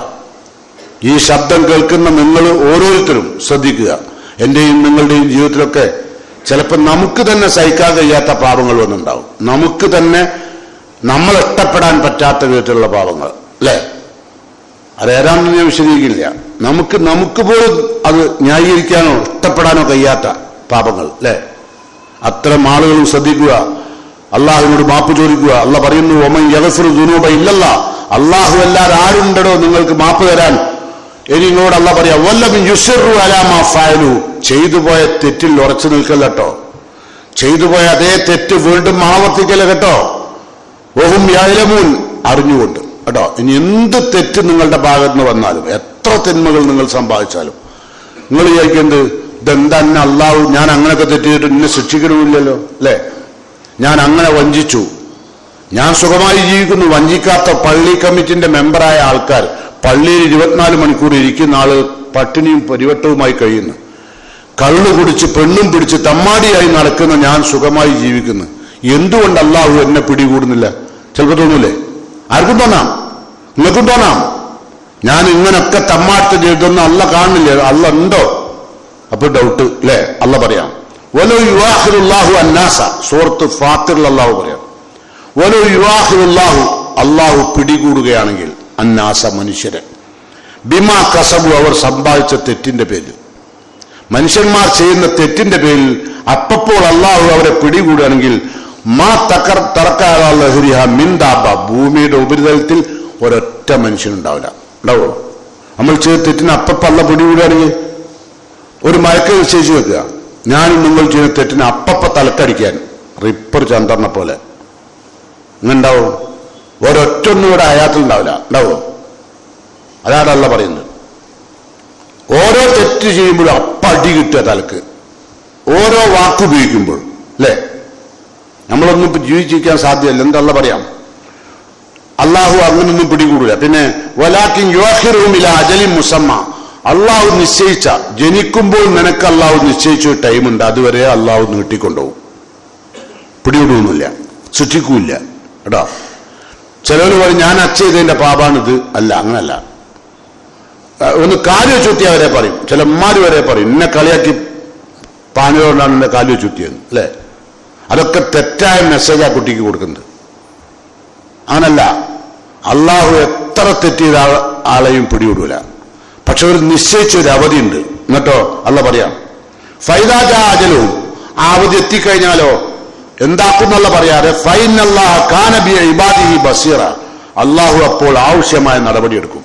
ഈ ശബ്ദം കേൾക്കുന്ന നിങ്ങൾ ഓരോരുത്തരും ശ്രദ്ധിക്കുക. എന്റെയും നിങ്ങളുടെയും ജീവിതത്തിലൊക്കെ ചിലപ്പോൾ നമുക്ക് തന്നെ സഹിക്കാൻ കഴിയാത്ത പാപങ്ങൾ വന്നുണ്ടാവും. നമുക്ക് തന്നെ നമ്മൾ ഇഷ്ടപ്പെടാൻ പറ്റാത്ത വിധത്തിലുള്ള പാപങ്ങൾ, അല്ലേ? അതേതാണെന്ന് ഞാൻ വിശദീകരിക്കില്ല. നമുക്ക് പോലും അത് ന്യായീകരിക്കാനോ ഇഷ്ടപ്പെടാനോ കഴിയാത്ത പാപങ്ങൾ, അല്ലേ? അത്തരം ആളുകളും ശ്രദ്ധിക്കുക, അള്ളാഹുവിനോട് മാപ്പ് ചോദിക്കുക. അള്ളാഹ് പറയുന്നു, വമൻ യഗ്ഫിറു ദുനൂബ ഇല്ലല്ലാഹ്, അള്ളാഹു അല്ലാതെ ആരുണ്ടോ നിങ്ങൾക്ക് മാപ്പ് തരാൻ? ഇനി നിങ്ങളോട് അള്ളാഹ് പറയാ, വല്ലം യുസിറു അലാ മാ ഫഅലു, ചെയ്തുപോയ തെറ്റിൽ ഉറച്ചു നിൽക്കല്ല കേട്ടോ. ചെയ്തുപോയ അതേ തെറ്റ് വീണ്ടും ആവർത്തിക്കല കേട്ടോ. വഹും യഅലമൂൻ, അറിഞ്ഞുകൊണ്ട് കേട്ടോ. ഇനി എന്ത് തെറ്റ് നിങ്ങളുടെ ഭാഗത്ത് നിന്ന് വന്നാലും, എത്ര തിന്മകൾ നിങ്ങൾ സമ്പാദിച്ചാലും, നിങ്ങൾ വിചാരിക്കുന്നത് ഇതെന്താ എന്നെ അള്ളാഹു, ഞാൻ അങ്ങനെയൊക്കെ തെറ്റിയിട്ട് എന്നെ ശിക്ഷിക്കണമില്ലല്ലോ, അല്ലേ? ഞാൻ അങ്ങനെ വഞ്ചിച്ചു, ഞാൻ സുഖമായി ജീവിക്കുന്നു. വഞ്ചിക്കാത്ത പള്ളി കമ്മിറ്റിന്റെ മെമ്പറായ ആൾക്കാർ പള്ളിയിൽ 24 മണിക്കൂർ ഇരിക്കുന്ന ആള് പട്ടിണിയും പരിവട്ടവുമായി കഴിയുന്നു. കള്ളു കുടിച്ച് പെണ്ണും പിടിച്ച് തമ്മാടിയായി നടക്കുന്ന ഞാൻ സുഖമായി ജീവിക്കുന്നു. എന്തുകൊണ്ട് അള്ളാഹു എന്നെ പിടികൂടുന്നില്ല? ചിലപ്പോൾ തോന്നൂലേ? ആർക്കും തോന്നാം, നിങ്ങൾക്കും തോന്നാം. ഞാൻ ഇങ്ങനൊക്കെ തമ്മാട്ട് ചെയ്തൊന്നും അള്ള കാണില്ലേ? അള്ള ഉണ്ടോ? അപ്പൊ ഡൗട്ട്, അല്ലേ? അള്ള പറയാം, വലോ യുവാഹിറുല്ലാഹു അന്നാസ, സൂറത്ത് ഫാത്തിറിൽ അള്ളാഹു പറയാം, വലോ യുവാഹിറുല്ലാഹു, അള്ളാഹു പിടികൂടുകയാണെങ്കിൽ അന്നാസ, മനുഷ്യരെ, ബിമാ കസബു, അവർ സമ്പാദിച്ച തെറ്റിന്റെ പേരിൽ, മനുഷ്യന്മാർ ചെയ്യുന്ന തെറ്റിന്റെ പേരിൽ അപ്പപ്പോൾ അള്ളാഹു അവരെ പിടികൂടുകയാണെങ്കിൽ മാ തറക്കാറിയ മിന്ദാബ, ഭൂമിയുടെ ഉപരിതലത്തിൽ ഒരൊറ്റ മനുഷ്യനുണ്ടാവില്ല. ഉണ്ടാവോ? നമ്മൾ ചെയ്ത തെറ്റിന് അപ്പപ്പം അള്ള പിടികൂടുകയാണെങ്കിൽ ഒരു മയക്ക് നിശ്ചയിച്ചു വെക്കുക, ഞാനും നിങ്ങൾ ചെയ്യുന്ന തെറ്റിന് അപ്പപ്പ തലക്കടിക്കാൻ റിപ്പർ ചന്ദ്രനെ പോലെ ഇങ്ങനെ ഉണ്ടാവും. ഒരൊറ്റൊന്നും ഇവിടെ ആയാത്തിൽ ഉണ്ടാവില്ല. ഉണ്ടാവോ? അതാണ് അള്ള പറയുന്നത്. ഓരോ തെറ്റ് ചെയ്യുമ്പോഴും അപ്പ അടി കിട്ടുക തലക്ക്. ഓരോ വാക്കുപയോഗിക്കുമ്പോൾ അല്ലേ, നമ്മളൊന്നും ഇപ്പൊ ജീവിച്ചിരിക്കാൻ സാധ്യമല്ല. എന്താ പറയാം, അള്ളാഹു അങ്ങനൊന്നും പിടികൂടില്ല. പിന്നെ വലാകിൻ യുഅഖിറുഹും ഇലാ അജലിൻ മുസമ്മ, അള്ളാഹു നിശ്ചയിച്ച, ജനിക്കുമ്പോൾ നിനക്ക് അള്ളാഹു നിശ്ചയിച്ച ഒരു ടൈമുണ്ട്, അതുവരെ അള്ളാഹു നീട്ടിക്കൊണ്ടുപോകും. പിടികൂടുന്നില്ല, സൃഷ്ടിക്കൂല്ല കേട്ടോ. ചിലവർ പറയും ഞാൻ ചെയ്തതിന്റെ പാപാണിത്. അല്ല, അങ്ങനല്ല. ഒന്ന് കാല് ചുറ്റിയ വരെ പറയും, ചില ഉമ്മാര് വരെ പറയും എന്നെ കളിയാക്കി പാഞ്ഞതുകൊണ്ടാണ് എന്റെ കാല് ചുറ്റിയത് അല്ലേ. അതൊക്കെ തെറ്റായ മെസ്സേജ് ആ കുട്ടിക്ക് കൊടുക്കുന്നത്. അങ്ങനല്ല, അള്ളാഹു എത്ര തെറ്റിയ ആളെയും പിടികൂടൂല. പക്ഷെ ഒരു നിശ്ചയിച്ച ഒരു അവധിയുണ്ട്. എന്നിട്ടോ അല്ല പറയാം ഫൈദാജാജലും, ആ അവധി എത്തിക്കഴിഞ്ഞാലോ എന്താക്കുന്നല്ല പറയാതെ ഫൈനല്ലാഹ കാന ബി ഇബാദിഹി ബസീറ, അള്ളാഹു അപ്പോൾ ആവശ്യമായ നടപടിയെടുക്കും.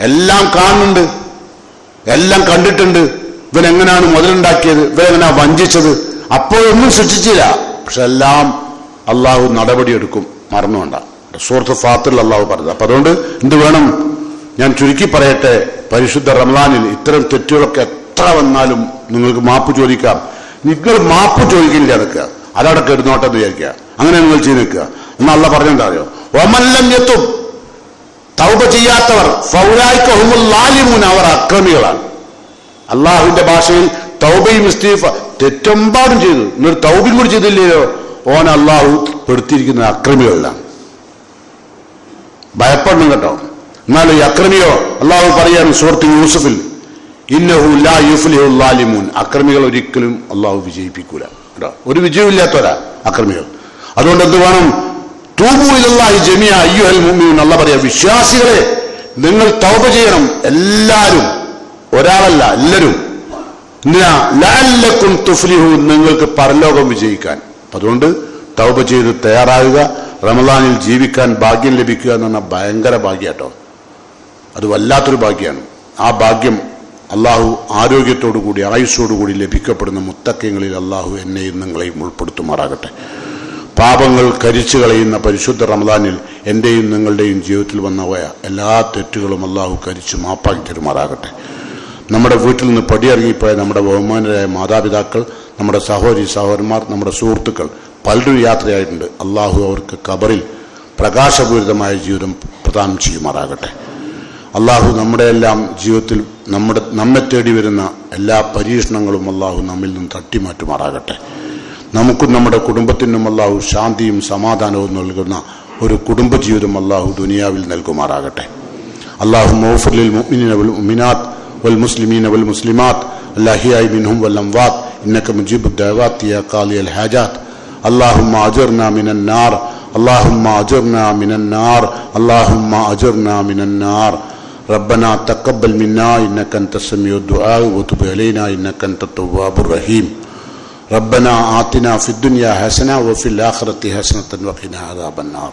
എല്ലാം കാണുന്നുണ്ട്, എല്ലാം കണ്ടിട്ടുണ്ട്. ഇവനെങ്ങനെയാണ് മുതലുണ്ടാക്കിയത്, ഇവനെങ്ങനെയാ വഞ്ചിച്ചത്, അപ്പോഴൊന്നും സൃഷ്ടിച്ചില്ല. പക്ഷെ എല്ലാം അള്ളാഹു നടപടിയെടുക്കും. മറന്നുകൊണ്ട സൂറത്ത് ഫാത്തിറിൽ അള്ളാഹു പറഞ്ഞത്. അപ്പൊ അതുകൊണ്ട് എന്ത് വേണം, ഞാൻ ചുരുക്കി പറയട്ടെ, പരിശുദ്ധ റമളാനിൽ ഇത്തരം തെറ്റുകളൊക്കെ എത്ര വന്നാലും നിങ്ങൾക്ക് മാപ്പ് ചോദിക്കാം. നിങ്ങൾ മാപ്പ് ചോദിക്കില്ല നിൽക്കുക, അതവിടെ കെടുന്നോട്ടെന്ന് വിചാരിക്കുക, അങ്ങനെ നിങ്ങൾ ചെയ്ത് നിൽക്കുക. എന്നാൽ അള്ളാഹ് പറഞ്ഞെന്താ അറിയോ, ഒമല്ലം എത്തും, തൗബ ചെയ്യാത്തവർ ഫൗലായിക ഹുമുൽ ലാലിമൂൻ, അവർ അക്രമികളാണ്. അള്ളാഹുവിന്റെ ഭാഷയിൽ തൗബയും ഇസ്തിഗ്ഫാ, തെറ്റെമ്പാടും ചെയ്തു, എന്നൊരു തൗബയും കൂടി ചെയ്തില്ലയോ, ഓൻ അള്ളാഹു പെടുത്തിയിരിക്കുന്ന അക്രമികളിലാണ്. ഭയപ്പെടണം കേട്ടോ. എന്നാലും ഈ അക്രമിയോ അള്ളാഹു പറയാണ് സൂറത്ത് യൂസുഫിൽ, ഇന്നഹു ലാ യുഫ്ലിഹുൽ ലാലിമൂൻ, അക്രമികൾ ഒരിക്കലും അള്ളാഹു വിജയിപ്പിക്കൂല കേട്ടോ. ഒരു വിജയമില്ലാത്തവരാ അക്രമികൾ. അതുകൊണ്ട് എന്ത് വേണം, തൂബു ഇലല്ലാഹി ജമിഅ അയ്യുഹൽ മുഅ്മിനൂൻ, അള്ളാഹ് പറയാ വിശ്വാസികളെ നിങ്ങൾ തൗബ ചെയ്യണം, എല്ലാവരും, ഒരാളല്ല എല്ലാവരും. ലഅല്ലക്കും തുഫ്ലിഹൂൻ, നിങ്ങൾക്ക് പരലോകം വിജയിക്കാൻ. അതുകൊണ്ട് തൗബ ചെയ്ത് തയ്യാറാകുക. റമളാനിൽ ജീവിക്കാൻ ഭാഗ്യം ലഭിക്കുക എന്ന് പറഞ്ഞാൽ ഭയങ്കര ഭാഗ്യാട്ടോ. അത് വല്ലാത്തൊരു ഭാഗ്യമാണ്. ആ ഭാഗ്യം അള്ളാഹു ആരോഗ്യത്തോടുകൂടി ആയുസ്സോടുകൂടി ലഭിക്കപ്പെടുന്ന മുത്തക്കങ്ങളിൽ അള്ളാഹു എന്നെയും നിങ്ങളെയും ഉൾപ്പെടുത്തുമാറാകട്ടെ. പാപങ്ങൾ കരിച്ചു കളയുന്ന പരിശുദ്ധ റമളാനിൽ എന്റെയും നിങ്ങളുടെയും ജീവിതത്തിൽ വന്നുപോയ എല്ലാ തെറ്റുകളും അള്ളാഹു കരിച്ചു മാപ്പാക്കി തരുമാറാകട്ടെ. നമ്മുടെ വീട്ടിൽ നിന്ന് പടിയിറങ്ങിപ്പോയ നമ്മുടെ ബഹുമാനരായ മാതാപിതാക്കൾ, നമ്മുടെ സഹോദരി സഹോദരന്മാർ, നമ്മുടെ സുഹൃത്തുക്കൾ പലരും യാത്രയായിട്ടുണ്ട്. അള്ളാഹു അവർക്ക് ഖബറിൽ പ്രകാശപൂരിതമായ ജീവിതം പ്രദാനം ചെയ്യുമാറാകട്ടെ. അള്ളാഹു നമ്മുടെ എല്ലാം ജീവിതത്തിൽ നമ്മെ തേടി വരുന്ന എല്ലാ പരീക്ഷണങ്ങളും അള്ളാഹു നമ്മിൽ നിന്ന് തട്ടിമാറ്റുമാറാകട്ടെ. നമുക്കും നമ്മുടെ കുടുംബത്തിനും അള്ളാഹു ശാന്തിയും സമാധാനവും നൽകുന്ന ഒരു കുടുംബജീവിതം അള്ളാഹു ദുനിയാവിൽ നൽകുമാറാകട്ടെ. അല്ലാഹുമ്മ ഗ്ഫിർ ലിൽ മുഅ്മിനീന വൽ മുഅ്മിനാത്ത് വൽ മുസ്ലിമീന വൽ മുസ്ലിമാത്ത് അൽഅഹ്യാഇ മിൻഹും വൽ അംവാത്ത് ഇന്നക മുജീബുദ് ദഅവാതി യാ ഖാലിയൽ ഹാജാത്ത്. اللهم أجرنا من النار، اللهم أجرنا من النار، اللهم أجرنا من النار. ربنا تقبل منا إنك أنت السميع الدعاء وتب علينا إنك أنت التواب الرحيم. ربنا آتنا في الدنيا حسنة وفي الآخرة حسنة وقنا عذاب النار.